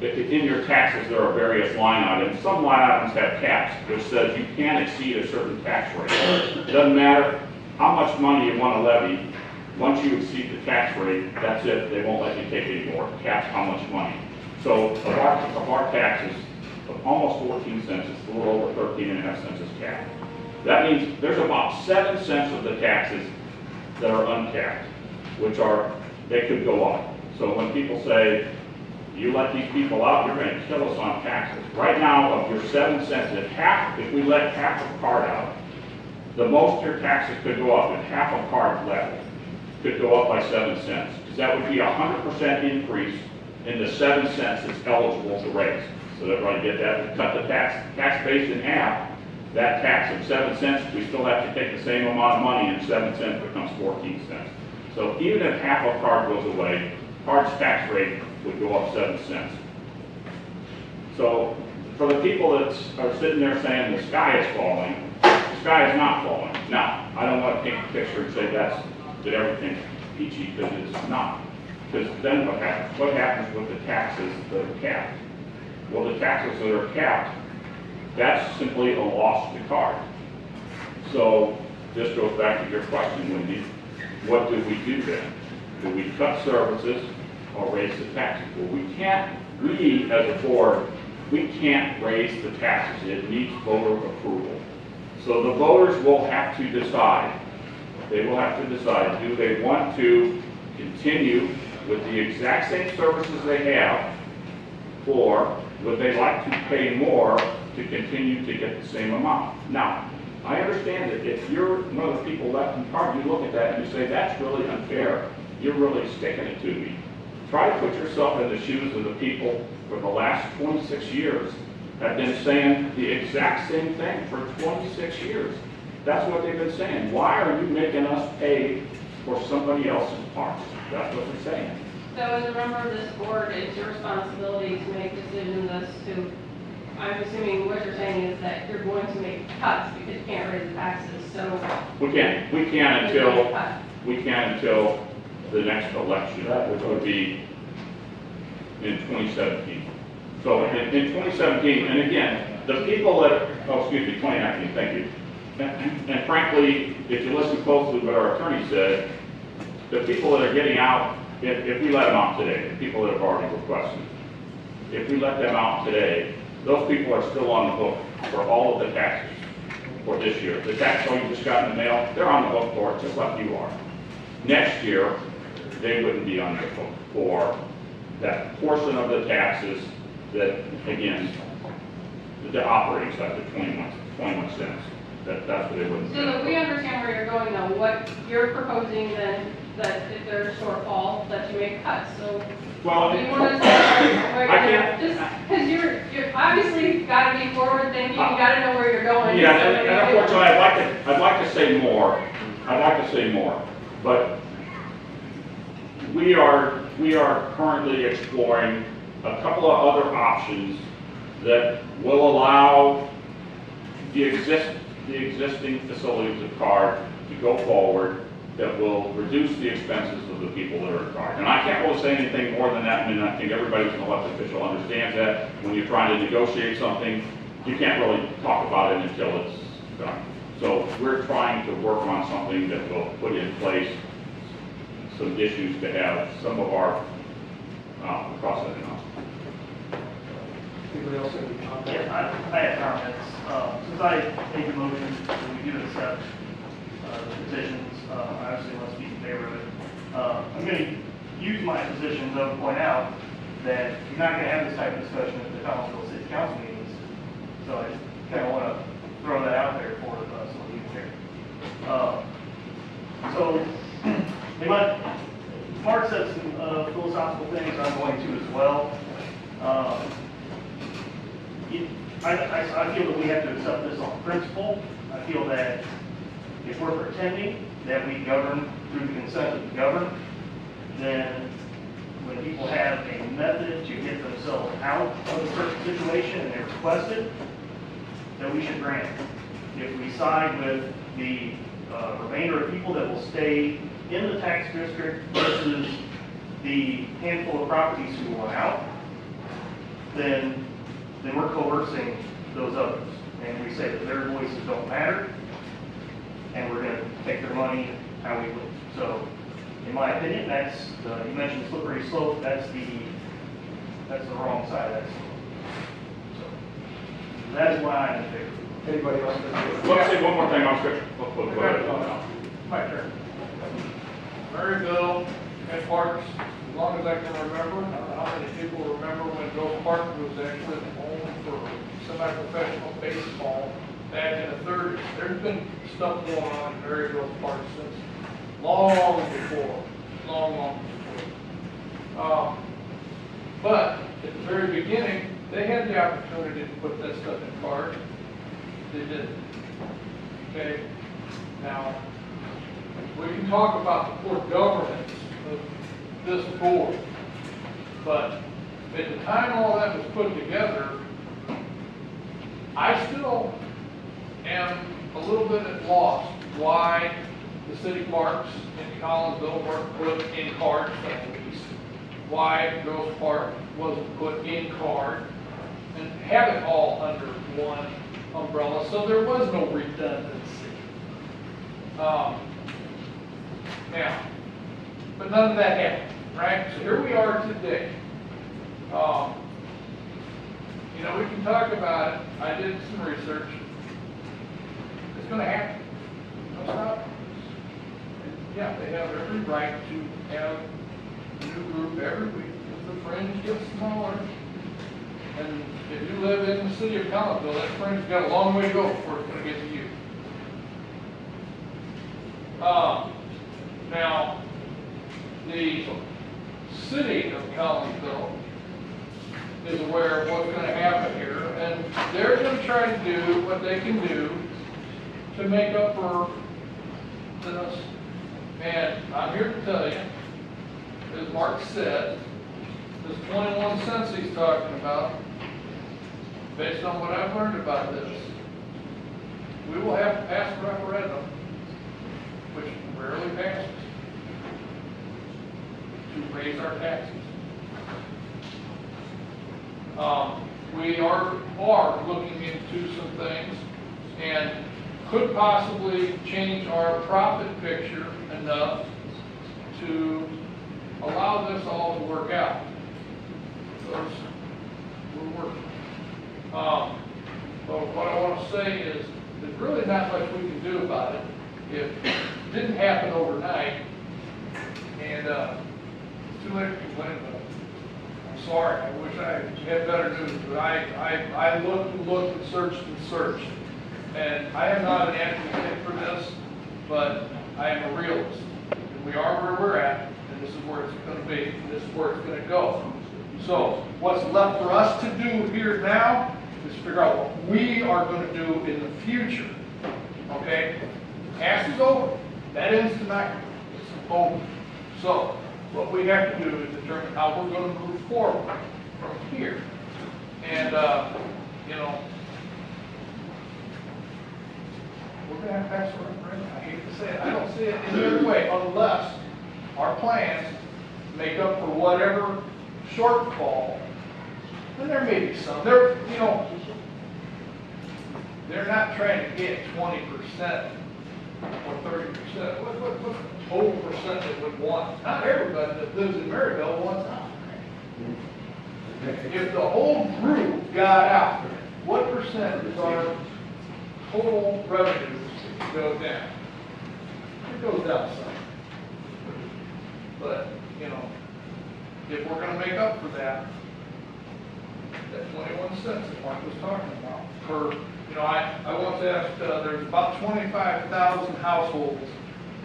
in your taxes, there are various line items. Some line items have caps, which says you can't exceed a certain tax rate. It doesn't matter how much money you want to levy. Once you exceed the tax rate, that's it. They won't let you take any more. Caps how much money. So of our taxes, of almost 14 cents, it's a little over 13.5 cents is capped. That means there's about 7 cents of the taxes that are uncapped, which they could go up. So when people say, you let these people out, you're going to kill us on taxes. Right now, of your 7 cents, if we let half of CARD out, the most your taxes could go up, if half of CARD left, could go up by 7 cents. Because that would be a 100% increase in the 7 cents that's eligible to raise. So everybody get that? We cut the tax base in half. That tax of 7 cents, we still have to take the same amount of money, and 7 cents becomes 14 cents. So even if half of CARD goes away, CARD's tax rate would go up 7 cents. So So for the people that are sitting there saying the sky is falling, the sky is not falling. Now, I don't want to paint a picture and say that everything's peachy, because it's not. Because then what happens? What happens with the taxes that are capped? Well, the taxes that are capped, that's simply a loss to card. So this goes back to your question, Wendy. What do we do then? Do we cut services or raise the taxes? Well, we as a board, we can't raise the taxes. It needs voter approval. So the voters will have to decide. They will have to decide, do they want to continue with the exact same services they have, or would they like to pay more to continue to get the same amount? Now, I understand that if you're one of the people left in power, you look at that and you say, that's really unfair. You're really sticking it to me. Try to put yourself in the shoes of the people for the last 26 years have been saying the exact same thing for 26 years. That's what they've been saying. Why are you making us pay for somebody else's parts? That's what they're saying. So as a member of this board, it's your responsibility to make decisions as to, I'm assuming what you're saying is that you're going to make cuts because you can't raise the taxes, so. We can't until the next election, which would be in 2017. So in 2017, and again, the people that, 2019, thank you. And frankly, if you listen closely to what our attorney said, the people that are getting out, if we let them out today, the people that have already requested, if we let them out today, those people are still on the hook for all of the taxes for this year. The tax bill you just got in the mail, they're on the hook for it, just like you are. Next year, they wouldn't be on the hook for that portion of the taxes that, again, the operating side, the 21 cents. That's what they wouldn't So that pay. we understand where you're going though, what you're proposing then, that if there's a shortfall, that you make cuts, so. Well, Do you want to say where I you're, can't- just, because you're obviously got to be forward thinking, you got to know where you're going. Yeah, so and maybe- unfortunately, I'd like to say more. I'd like to say more, but we are currently exploring a couple of other options that will allow the existing facilities of CARD to go forward, that will reduce the expenses of the people that are at CARD. And I can't really say anything more than that. I mean, I think everybody who's an elected official understands that when you're trying to negotiate something, you can't really talk about it until it's done. So we're trying to work on something that will put in place some issues to have some of our processing on. Anybody else have any comments? Yeah, I have comments. Since I made the motion, that we do accept the petitions, I obviously want to speak in favor of it. I'm going to use my position to point out that you're not going to have this type of discussion at the Collinsville City Council meetings. So I kind of want to throw that out there for some of you here. Mark said some philosophical things I'm going to as well. I feel that we have to accept this on principle. I feel that if we're pretending that we govern through the consent of the governed, then when people have a method to get themselves out of a certain situation and they request it, then we should grant it. If we side with the remainder of people that will stay in the tax district versus the handful of properties who want out, then we're coercing those others. And we say that their voices don't matter, and we're going to take their money how we live. So, in my opinion, you mentioned slippery slope, that's the wrong side of that slope. So, that is why I'm in favor. Anybody else? Let's say one more thing, I'll switch. Go ahead. My turn. Maryville and Parks, as long as I can remember, I don't know how many people remember when Bill Park was actually home for semi-professional baseball back in the 30s. There's been stuff going on in Maryville Park since long before. But at the very beginning, they had the opportunity to put that stuff in park. They didn't. Okay? Now, we can talk about the poor governance of this board, but at the time all that was put together, I still am a little bit at loss why the city parks in Collinsville weren't put in card at least, why Grosse Park wasn't put in card, and have it all under one umbrella, so there was no redundancy. Now, but none of that happened, right? So here we are today. You know, we can talk about it. I did some research. It's gonna happen. No stop. Yeah, they have every right to have a new group every week. If the fringe gets smaller, and if you live in the city of Collinsville, that fringe got a long way to go before it's gonna get to you. Now, the city of Collinsville is aware of what's going to happen here, and they're going to try to do what they can do to make up for this. And I'm here to tell you, as Mark said, this 21 cents he's talking about, based on what I've learned about this, we will have to pass a referendum, which rarely passes, to raise our taxes. We are looking into some things and could possibly change our profit picture enough to allow this all to work out. Those we're working. But what I want to say is there's really not much we can do about it. It didn't happen overnight, and it's too late to complain about it. I'm sorry, I wish I had better news, but I looked and looked and searched, and I am not an advocate for this, but I am a realist. And we are where we're at, and this is where it's going to be, and this is where it's going to go. So what's left for us to do here now is figure out what we are going to do in the future. Okay? Past is over. That ends tonight. It's over. So what we have to do is determine how we're going to move forward from here. And, you know, we're going to have to pass a referendum. I hate to say it. I don't see it any other way unless our plans make up for whatever shortfall. And there may be some. They're, you know, they're not trying to get 20% or 30%. What total percent they would want? Not everybody that lives in Maryville wants out. If the whole group got out, what percent is our total revenues go down? It goes down some. But, you know, if we're going to make up for that 21 cents that Mark was talking about per, you know, I once asked, there's about 25,000 households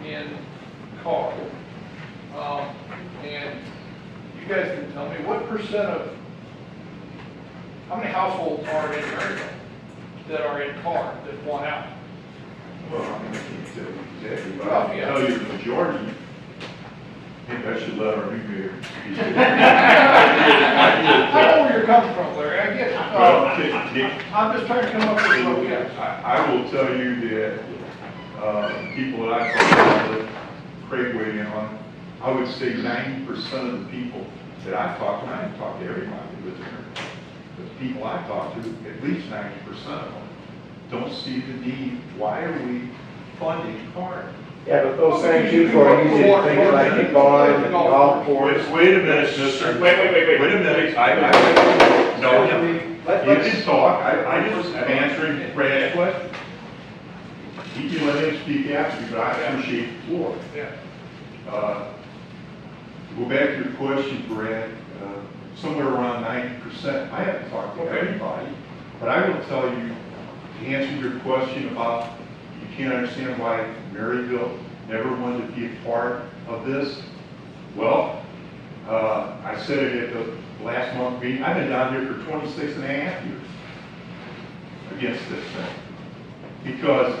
in Carr. And you guys can tell me what percent of, how many households are in Maryville that are in Carr that want out? Well, I mean, I can't tell you exactly, but Well, I'll yeah. tell you the majority. Maybe I should let our new mayor speak. I know where you're coming from, Larry, I get it. Well, Dick, I'm just trying to come up with what we have. I will tell you that, people that I talk to, Craig weighed in on, I would say 90% of the people that I talk to, and I haven't talked to everybody who lives there, but the people I talk to, at least 90% of them, don't see the need. Why are we funding CARD? Yeah, but those same people are using things like the bond, the golf course. Wait a minute, mister. Wait a minute. No, you can talk. I just am answering Brad's question. You can let him speak after me, but I appreciate the floor. Yeah. Go back to your question, Brad. Somewhere around 90%. I haven't talked to everybody, but I will tell you, to answer your question about you can't understand why Maryville never wanted to be a part of this. Well, I said it at the last month meeting. I've been down here for 26 and a half years against this thing. Because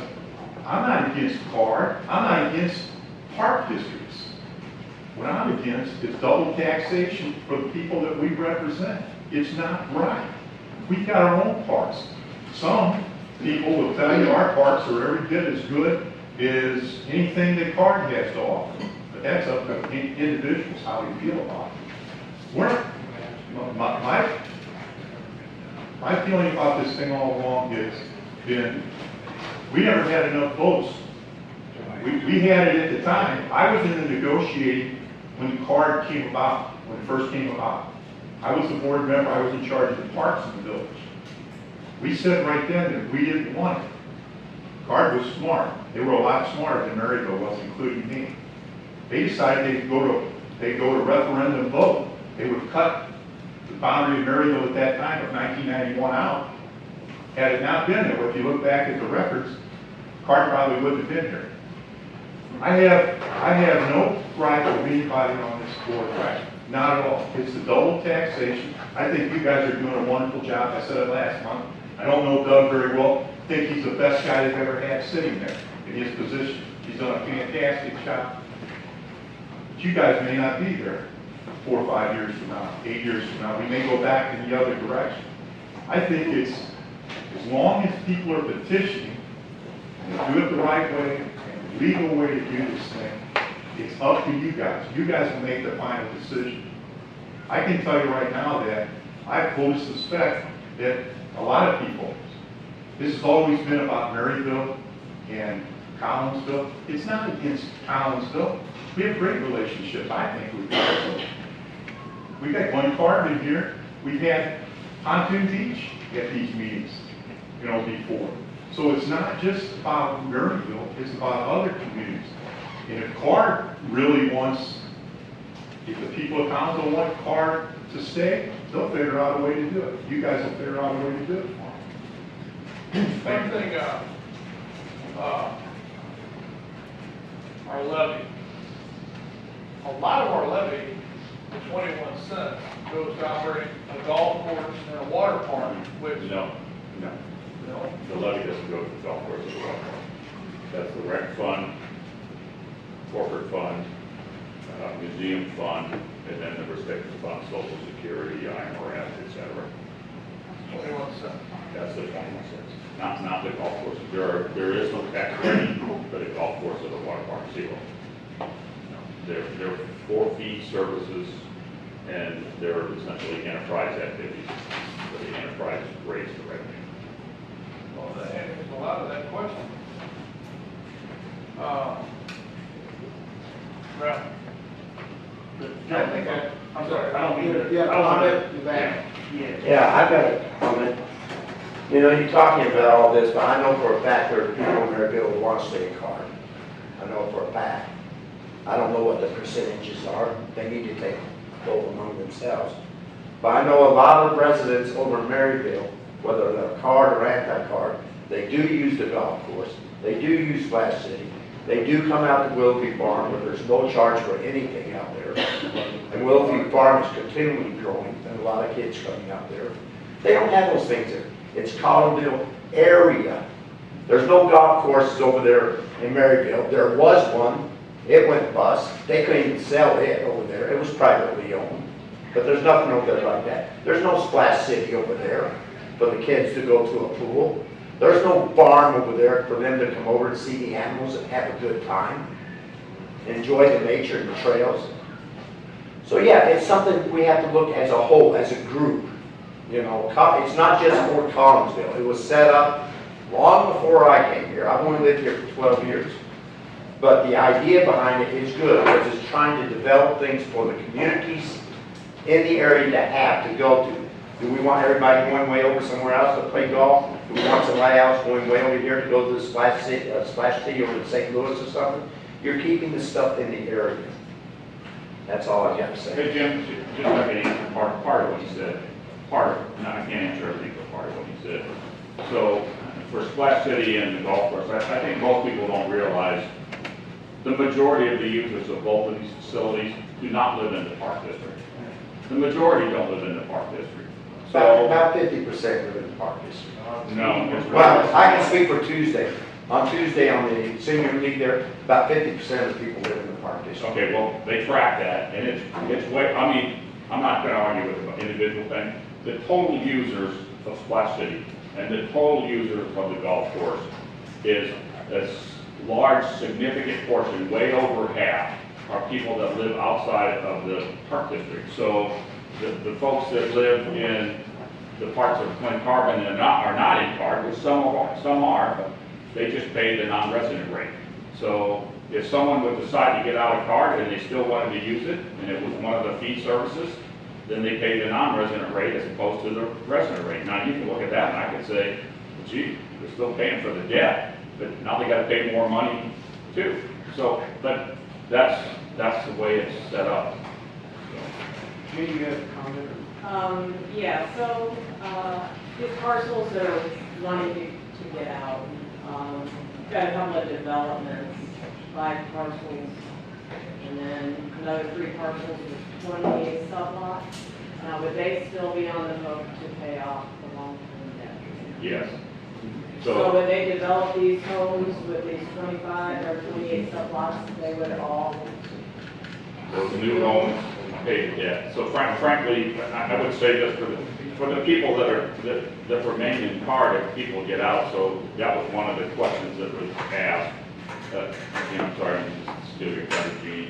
I'm not against CAR, I'm not against park districts. What I'm against is double taxation for the people that we represent. It's not right. We've got our own parks. Some people will tell you our parks are every bit as good as anything that Card has to offer. But that's up to individuals, how they feel about it. My feeling about this thing all along has been, we never had enough votes. We had it at the time. I was in the negotiating when the Card came about, when it first came about. I was the board member, I was in charge of the parks in the village. We said right then that we didn't want it. Card was smart. They were a lot smarter than Maryville was, including me. They decided they'd go to referendum vote. They would cut the boundary of Maryville at that time of 1991 out. Had it not been there, if you look back at the records, Card probably wouldn't have been here. I have no gripe with anybody on this board, right? Not at all. It's the double taxation. I think you guys are doing a wonderful job. I said it last month. I don't know Doug very well. I think he's the best guy they've ever had sitting there in his position. He's done a fantastic job. But you guys may not be there 4 or 5 years from now, 8 years from now. We may go back in the other direction. I think it's, as long as people are petitioning and do it the right way and the legal way to do this thing, it's up to you guys. You guys will make the final decision. I can tell you right now that I fully suspect that a lot of people, this has always been about Maryville and Collinsville. It's not against Collinsville. We have great relationships, I think, with Collinsville. We've got one Card in here. We've had Pontoon Beach at these meetings, before. So it's not just about Maryville, it's about other communities. And if Card really wants, if the people of Collinsville want Card to stay, they'll figure out a way to do it. You guys will figure out a way to do it for them. One thing, our levy. A lot of our levy, the 21 cents, goes to operate a golf course and a water park, which. No. The levy doesn't go to the golf course or the water park. That's the rec fund, corporate fund, museum fund, and then the respective funds, social security, IMRF, et cetera. 21 cents. That's the 21 cents. Not the golf course. There is no tax rate for the golf course or the water park, zero. They're for-fee services, and they're essentially enterprise activities, where the enterprise raise the revenue. Well, that answers a lot of that question. Well, I think I'm sorry, I don't mean to. Yeah, comment, you back. Yeah, I've got a comment. You're talking about all this, but I know for a fact there are people in Maryville who want to stay in Card. I know for a fact. I don't know what the percentages are. They need to take a vote among themselves. But I know a lot of residents over in Maryville, whether they're Card or anti-Card, they do use the golf course. They do use Splash City. They do come out to Willoughby Farm where there's no charge for anything out there. And Willoughby Farm is continually growing, and a lot of kids coming out there. They don't have those things there. It's Collinsville area. There's no golf courses over there in Maryville. There was one. It went bust. They couldn't even sell it over there. It was privately owned. But there's nothing over there like that. There's no Splash City over there for the kids to go to a pool. There's no farm over there for them to come over and see the animals and have a good time. Enjoy the nature and the trails. So yeah, it's something we have to look as a whole, as a group. It's not just for Collinsville. It was set up long before I came here. I've only lived here for 12 years. But the idea behind it is good, because it's trying to develop things for the communities in the area to have, to go to. Do we want everybody going way over somewhere else to play golf? Do we want somebody else going way over here to go to the Splash City over in St. Louis or something? You're keeping the stuff in the area. That's all I got to say. Hey, Jim, just like an answer part of what you said. Part of it. Now, I can't answer everything, but part of what you said. So, for Splash City and the golf course, I think most people don't realize the majority of the users of both of these facilities do not live in the park district. The majority don't live in the park district. So, About 50% live in the park district. no. It's Well, I can speak for Tuesday. On Tuesday, on the senior league there, about 50% of the people live in the park district. Okay, well, they track that, and it's way, I'm not gonna argue with the individual thing. The total users of Splash City And the total users of the golf course is a large, significant portion, way over half, are people that live outside of the park district. So the folks that live in the parts of Glen Carbon and are not in Card, which some are, but they just pay the non-resident rate. So if someone would decide to get out of Card and they still wanted to use it, and it was one of the fee services, then they pay the non-resident rate as opposed to the resident rate. Now, you can look at that and I could say, well, gee, they're still paying for the debt, but now they gotta pay more money too. So, but that's the way it's set up. Jay, you have a comment? Yeah, so, these parcels that are wanting to get out, got a couple of developments, 5 parcels, and then another 3 parcels with 28 sublots. Would they still be on the hook to pay off the long-term debt? Yes. So when they develop these homes with these 25 or 28 sublots, they would all, Those new homes pay the debt. So frankly, I would say this for the people that remain in Card, if people get out, so that was one of the questions that was asked. I'm sorry, I'm just steal your thunder, Jeannie,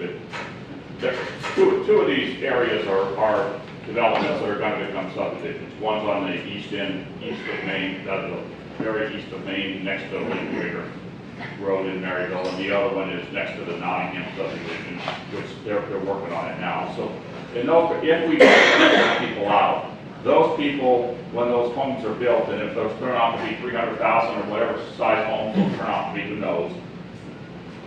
but two of these areas are developments that are going to become subdivisions. One's on the east of Maine, the very east of Maine, next to Lake Rigger Road in Maryville, and the other one is next to the Nottingham subdivision, which they're working on it now. So, if we get people out, those people, when those homes are built, and if those turn out to be 300,000 or whatever size homes will turn out to be, who knows,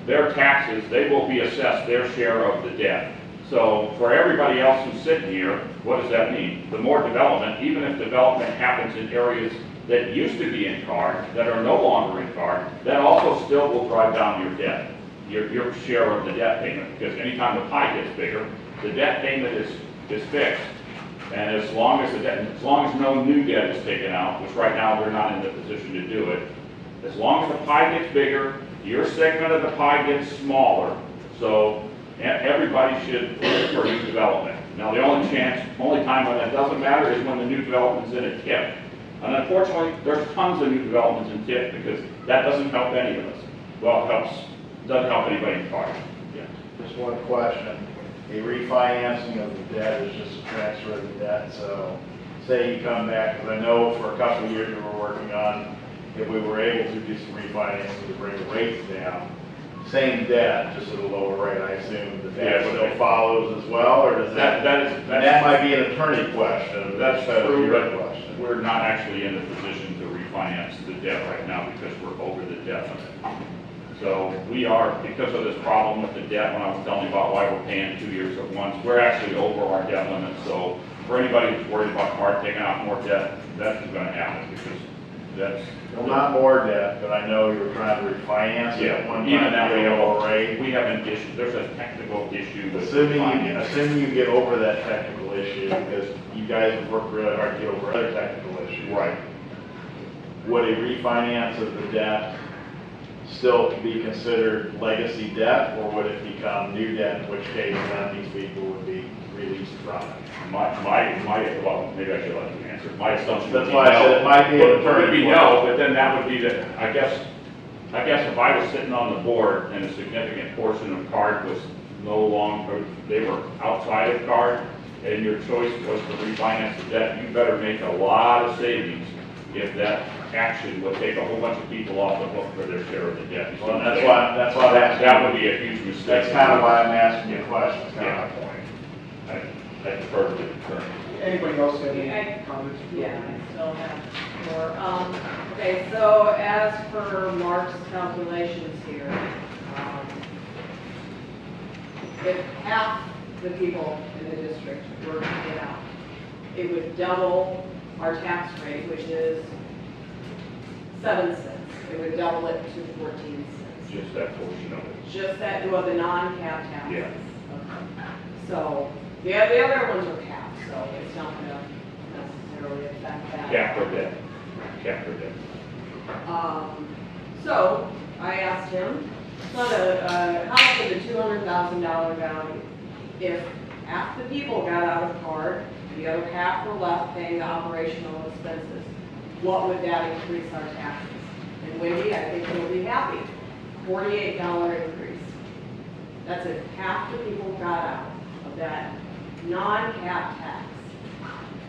their taxes, they will be assessed their share of the debt. So for everybody else who's sitting here, what does that mean? The more development, even if development happens in areas that used to be in Card, that are no longer in Card, that also still will drive down your debt, your share of the debt payment, because anytime the pie gets bigger, the debt payment is fixed. And as long as no new debt is taken out, which right now we're not in the position to do it, as long as the pie gets bigger, your segment of the pie gets smaller, so everybody should look for new development. Now, the only time when that doesn't matter is when the new development's in a TIF. And unfortunately, there's tons of new developments in TIF because that doesn't help any of us. Well, doesn't help anybody in Card. Yeah. Just one question. A refinancing of the debt is just a transfer of the debt. So say you come back, because I know for a couple of years we were working on if we were able to do some refinancing to bring the rates down. Same debt, just at a lower rate. I assume the debt still follows as well, or does that might be an attorney question. That's true, your question. We're not actually in the position to refinance the debt right now because we're over the debt limit. So we are, because of this problem with the debt, when I was telling you about why we're paying 2 years at once, we're actually over our debt limit. So for anybody who's worried about Card taking out more debt, that's going to happen because that's... Well, not more debt, but I know you were trying to refinance it at one time. Even that we have lower rate. We have an issue, there's a technical issue with Assuming you get over that technical issue, because you guys have worked really hard to get over other technical issues. Right. Would a refinance of the debt still be considered legacy debt, or would it become new debt, in which case then these people would be released from it? Well, maybe I should let you answer. My assumption. That's why I said it might be an attorney. Would be no, but then that would be I guess if I was sitting on the board and a significant portion of Card was no longer, they were outside of Card, and your choice was to refinance the debt, you better make a lot of savings if that action would take a whole bunch of people off the hook for their share of the debt. Well, that's why that would be a huge mistake. That's kind of why I'm asking you questions. Yeah. I defer to the attorney. Anybody else have any comments? yeah, I still have more. Okay, so as per Mark's calculations here, if half the people in the district were to get out, it would double our tax rate, which is 7 cents. It would double it to 14 cents. Just that portion of it. Just that, well, the non-cap taxes. Yeah. Okay. So, the other ones are capped, so it's not gonna necessarily affect that. Cap or debt. Cap or debt. So, I asked him, how for the $200,000 value, if half the people got out of Card, the other half were left paying the operational expenses, what would that increase our taxes? And Wendy, I think you'll be happy, $48 increase. That's if half the people got out of that non-cap tax.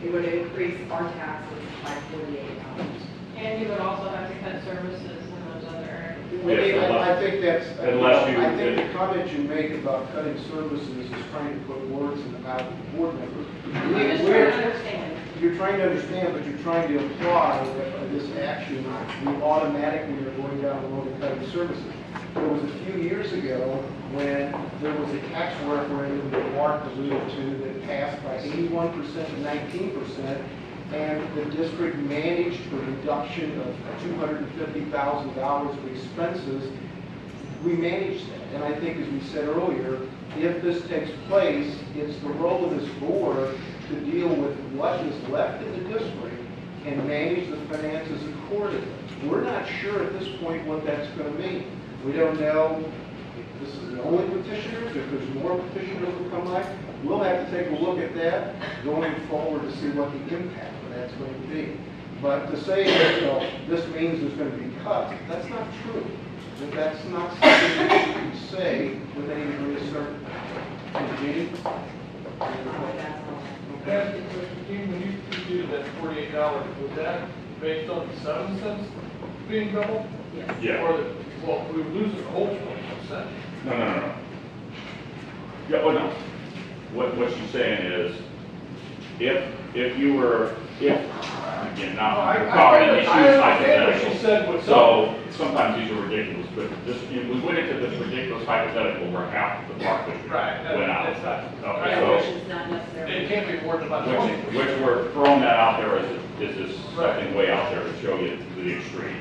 It would increase our taxes by $48. And you would also have to cut services in those other areas. Wendy, Yes, I think that's, unless you- I think the comment you make about cutting services is trying to put words in the mouth of the board members. I'm just trying to understand. You're trying to understand, but you're trying to imply that by this action, we automatically are going down the road of cutting services. There was a few years ago when there was a tax referendum that Mark alluded to that passed by 81% to 19%, and the district managed a reduction of $250,000 of expenses. We managed that, and I think as we said earlier, if this takes place, it's the role of this board to deal with what is left in the district and manage the finances accordingly. We're not sure at this point what that's going to mean. We don't know if this is the only petitioners, if there's more petitioners that come back. We'll have to take a look at that going forward to see what the impact of that's going to be. But to say that, you know, this means there's going to be cuts, that's not true. That's not something that you can say with any degree of certainty. Jeannie? And Dean, when you did that $48, was that based on the 7 cents being doubled? Yes. Yeah. Or the, well, we were losing the whole 20%. No. Yeah, well, no. What she's saying is, if you were, again, now, I'm talking in these understand what she said, hypotheticals. but So sometimes these are ridiculous, but this, we went into this ridiculous hypothetical where half the park district Right, went out. that's not, Okay, Which is not necessarily. it can't be more than about so, 20%. which we're throwing that out there as this something way out there to show you the extreme.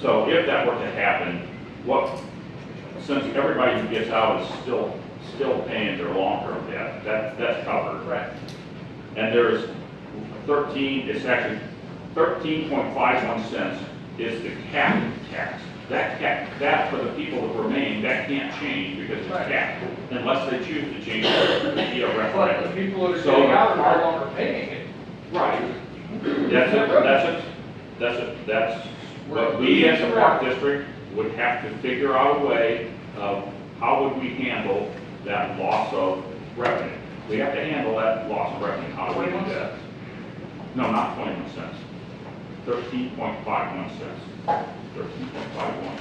So if that were to happen, since everybody who gets out is still paying their long-term debt, that's covered. Right. And there's it's actually 13.51 cents is the cap tax. That for the people that remain, that can't change because it's Right. capped, unless they choose to change it via But the referendum. people that are So getting the out are park- no longer paying it. Right. That's what we as a park district would have to figure out a way of how would we handle that loss of revenue. We have to handle that loss of revenue. How do we do 21 that? No, not 21 cents. 13.51 cents. 13.51.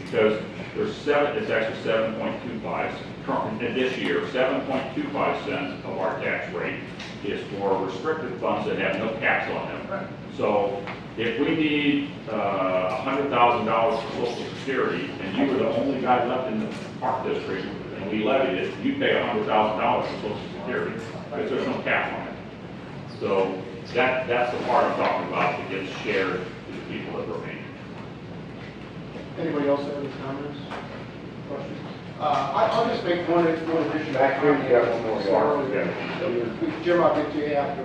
Because it's actually 7.25. Currently, this year, 7.25 cents of our tax rate is for restricted funds that have no caps on them. Right. So if we need $100,000 for Social Security, and you were the only guy left in the park district, and we levied it, you pay $100,000 for Social Security, because there's no cap on it. So that's the part I'm talking about that gets shared to the people that remain. Anybody else have any comments, questions? I'll just make one addition. Back here, you got one more. Jim, I'll get to you after.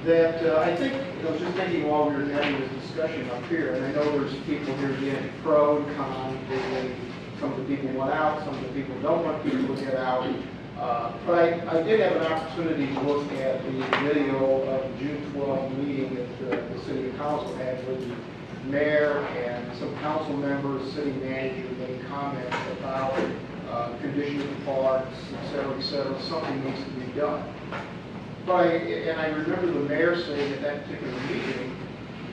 I think, I was just thinking while we were having this discussion up here, and I know there's people here again, pro and con, some of the people want out, some of the people don't want people to get out. But I did have an opportunity to look at the video of the June 12th meeting that the city council had with the mayor and some council members, city manager, made comments about condition of the parks, et cetera, something needs to be done. And I remember the mayor saying at that particular meeting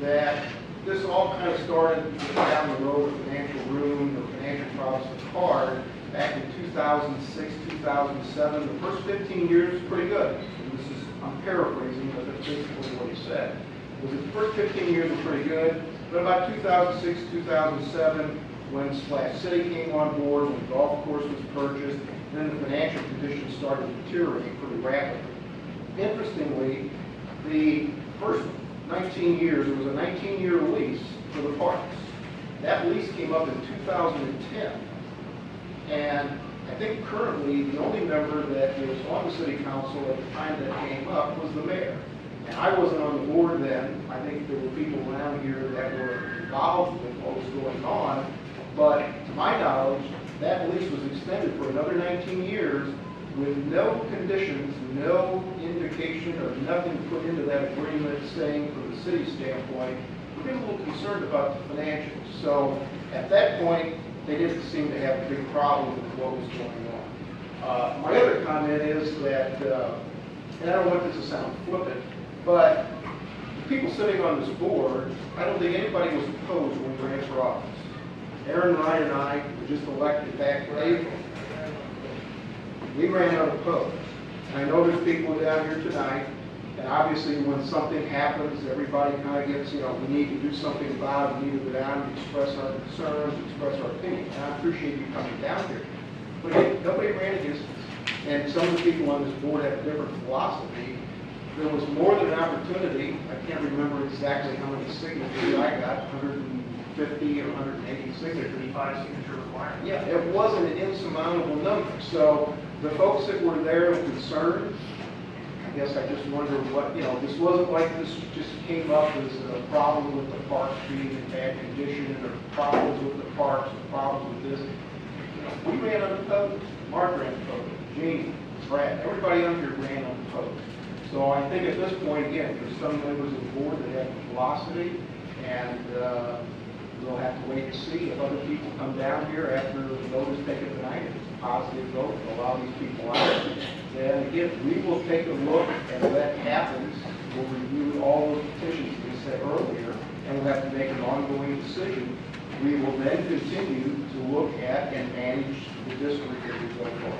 that this all kind of started down the road of financial ruin or financial problems with card back in 2006, 2007. The first 15 years was pretty good. I'm paraphrasing, but that's basically what he said. The first 15 years were pretty good, but about 2006, 2007, when Splash City came on board, when the golf course was purchased, then the financial conditions started to deteriorate pretty rapidly. Interestingly, the first 19 years, it was a 19-year lease for the parks. That lease came up in 2010. And I think currently the only member that was on the city council at the time that came up was the mayor. And I wasn't on the board then. I think there were people around here that were involved with what was going on. But to my knowledge, that lease was extended for another 19 years with no conditions, no indication or nothing put into that agreement saying from the city standpoint, we're getting a little concerned about the financials. So at that point, they didn't seem to have a big problem with what was going on. My other comment is that, and I don't want this to sound flippant, but the people sitting on this board, I don't think anybody was opposed when we ran for office. Aaron, Ryan, and I were just elected back in April. We ran unopposed. And I know there's people down here tonight, and obviously when something happens, everybody kind of gets, we need to do something about it, we need to go down and express our concerns, express our opinion. And I appreciate you coming down here. But again, nobody ran against us. And some of the people on this board have a different philosophy. There was more than an opportunity. I can't remember exactly how many signatures I got, 150 or 180 signatures. 35 signature requirement. Yeah, it wasn't an insurmountable number. So the folks that were there were concerned. I guess I just wonder what, this wasn't like this just came up as a problem with the parks being in bad condition, or problems with the parks, or problems with this. We ran unopposed. Mark ran unopposed. Gene, Brad, everybody under here ran unopposed. So I think at this point, again, there's some members of the board that have velocity, and we'll have to wait to see if other people come down here after the vote is taken tonight. If it's a positive vote to allow these people out. Then again, we will take a look, and if that happens, we'll review all those petitions we said earlier, and we'll have to make an ongoing decision. We will then continue to look at and manage the district as we go forward.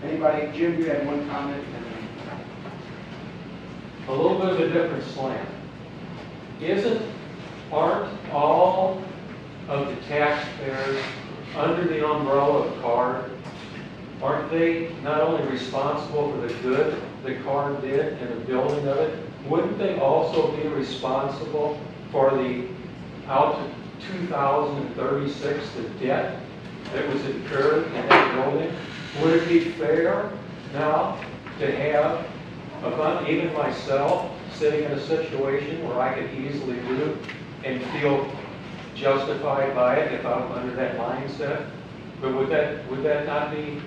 Anybody, Jim, you had one comment? A little bit of a different slant. Aren't all of the taxpayers under the umbrella of CARD, aren't they not only responsible for the good that CARD did and the building of it, wouldn't they also be responsible for the out to 2036, the debt that was incurred in that building? Would it be fair now to have, even myself, sitting in a situation where I could easily do and feel justified by it if I'm under that mindset? But would that not be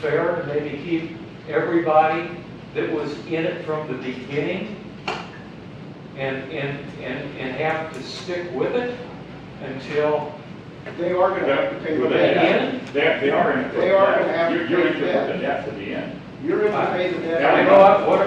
fair to maybe keep everybody that was in it from the beginning and have to stick with it until they are going to have to pay the the debt. end? They are in. They are going to have to You're pay in the for debt. the debt to the end. You're in to pay the debt. I know, what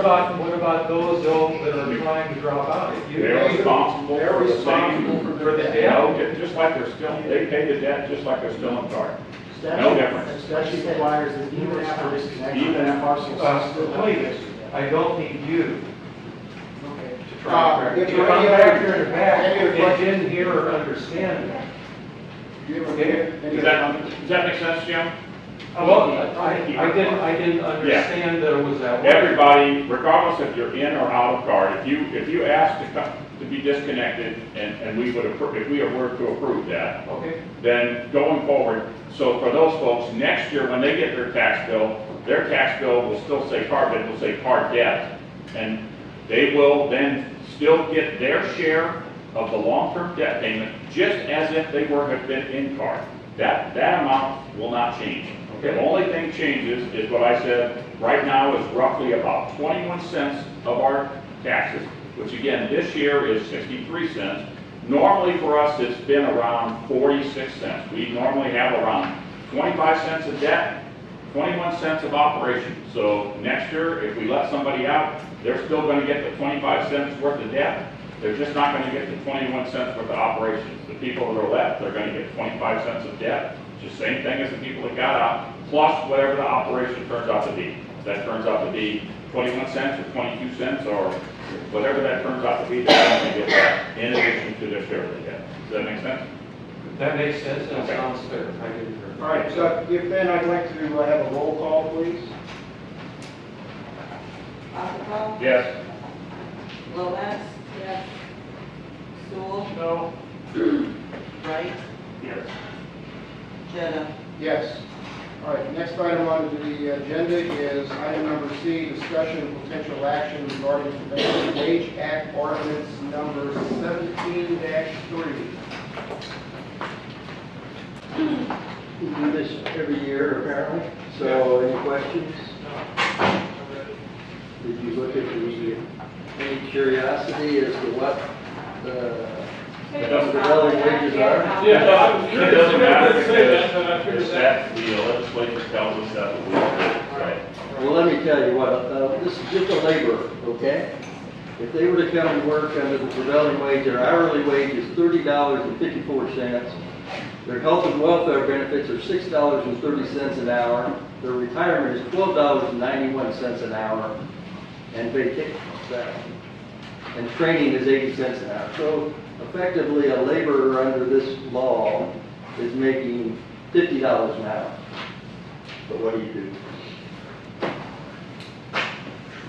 about those though that are trying to drop out? If you They're responsible They're for the responsible same, for the debt. just like they're still, they pay the debt just like they're still in CARD. No Statute- difference. Statute requires that even after this connection, Even that after- parcel still please, I don't need you Okay. to try to If correct. there If are I'm any back other- here in the back any other and questions? didn't hear or understand that. Does that make sense, Jim? Well, I didn't understand that it was that way. Everybody, regardless if you're in or out of CARD, if you ask to be disconnected, and we would approve, if we were to approve that, Okay, then going forward, so for those folks, next year when they get their tax bill will still say CARD, but it will say CARD debt. And they will then still get their share of the long-term debt payment, just as if they were have been in CARD. That amount will not change. Okay. The only thing changes is what I said, right now is roughly about 21 cents of our taxes, which again, this year is 63 cents. Normally for us, it's been around 46 cents. We normally have around 25 cents of debt, 21 cents of operation. So next year, if we let somebody out, they're still going to get the 25 cents worth of debt. They're just not going to get the 21 cents worth of operations. The people that are left, they're going to get 25 cents of debt. It's the same thing as the people that got out, plus whatever the operation turns out to be. If that turns out to be 21 cents or 22 cents or whatever that turns out to be, they're going to get that in addition to their share of the debt. Does that make sense? that makes sense and it Okay. sounds fair. I didn't hear. All right, so if then I'd like to have a roll call, please. Osborne? Yes. Lopez? Yes. Sewell? No. Wright? Yes. Jetta? Yes. All right, next item on the agenda is item number C, discussion of potential action regarding Prevailing Wage Act ordinance number 17-3. We do this every year apparently, so any questions? curiosity as to what the It doesn't- prevailing wages are? Yeah, I was It curious. doesn't matter You said that, but I because figured it's that. that, the legislature tells us that's what we do, Well, let me tell you what, this is just a laborer, okay? If they were to come and work under the prevailing wage, their hourly wage is $30.54. Their health and welfare benefits are $6.30 an hour. Their retirement is $12.91 an hour. And vacation, and training is 80 cents an hour. So effectively, a laborer under this law is making $50 an hour. But what do you do?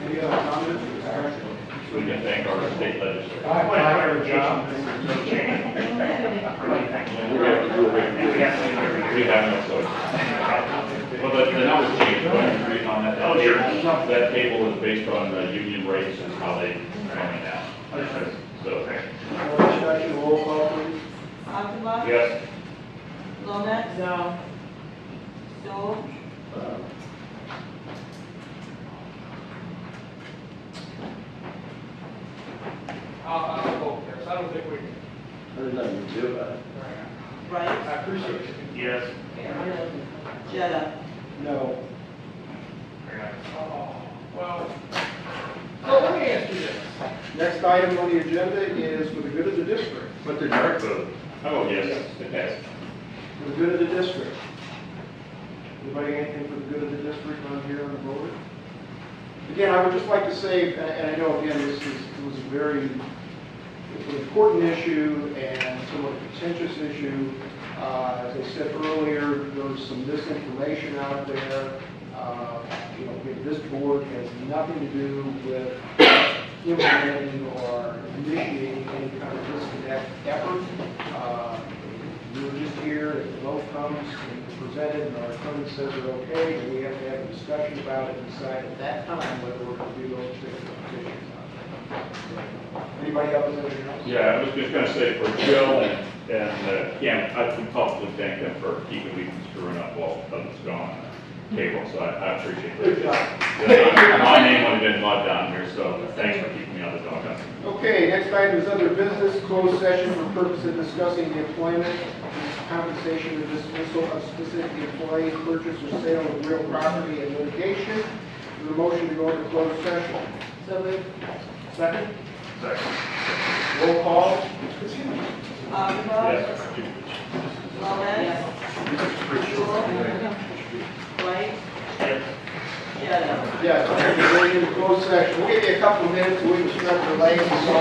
Any other comments or discussion? so we can thank our state legislature. We have no choice. Well, but the numbers change, but I'm reading on that. Oh, sure. That table is based on the union rates and how they coming out. So, More discussion, roll call, please. Akaba? yes. Lomez? No. Stoll? I'll vote yes, I don't think we can. There's nothing to do about it. Wright? I appreciate it. Yes. Jetta? No. Oh, well, so let me ask you this. Next item on the agenda is for the good of the district. What did Mark vote? I vote yes, it passes. For the good of the district. Anybody anything for the good of the district on here on the voter? Again, I would just like to say, and I know again, it was a very it's an important issue and somewhat a contentious issue. As I said earlier, there's some misinformation out there. Again, this board has nothing to do with implementing or initiating any kind of disconnect effort. We're just here, if the vote comes and it's presented and our attorney says it's okay, then we have to have a discussion about it and decide at that time whether we're going to do those particular petitions. Anybody else have anything else? Yeah, I was just gonna say for Joe and Ken, I can publicly thank them for keeping me from screwing up while others gone. Cable, so I appreciate that. Good job. Yeah, my name would have been mud down here, so thanks for keeping me on the dog. Okay, next item is other business, closed session for purpose of discussing the employment, compensation, or dismissal of specific employees, purchase or sale of real property and litigation. Is there a motion to go into closed session? So moved. Second? Second. Roll call? Akaba? Yes. Lomez? Stoll? Wright? Yes. Jetta? Yes, we're going into closed session. We'll give you a couple of minutes so we can stretch our legs and so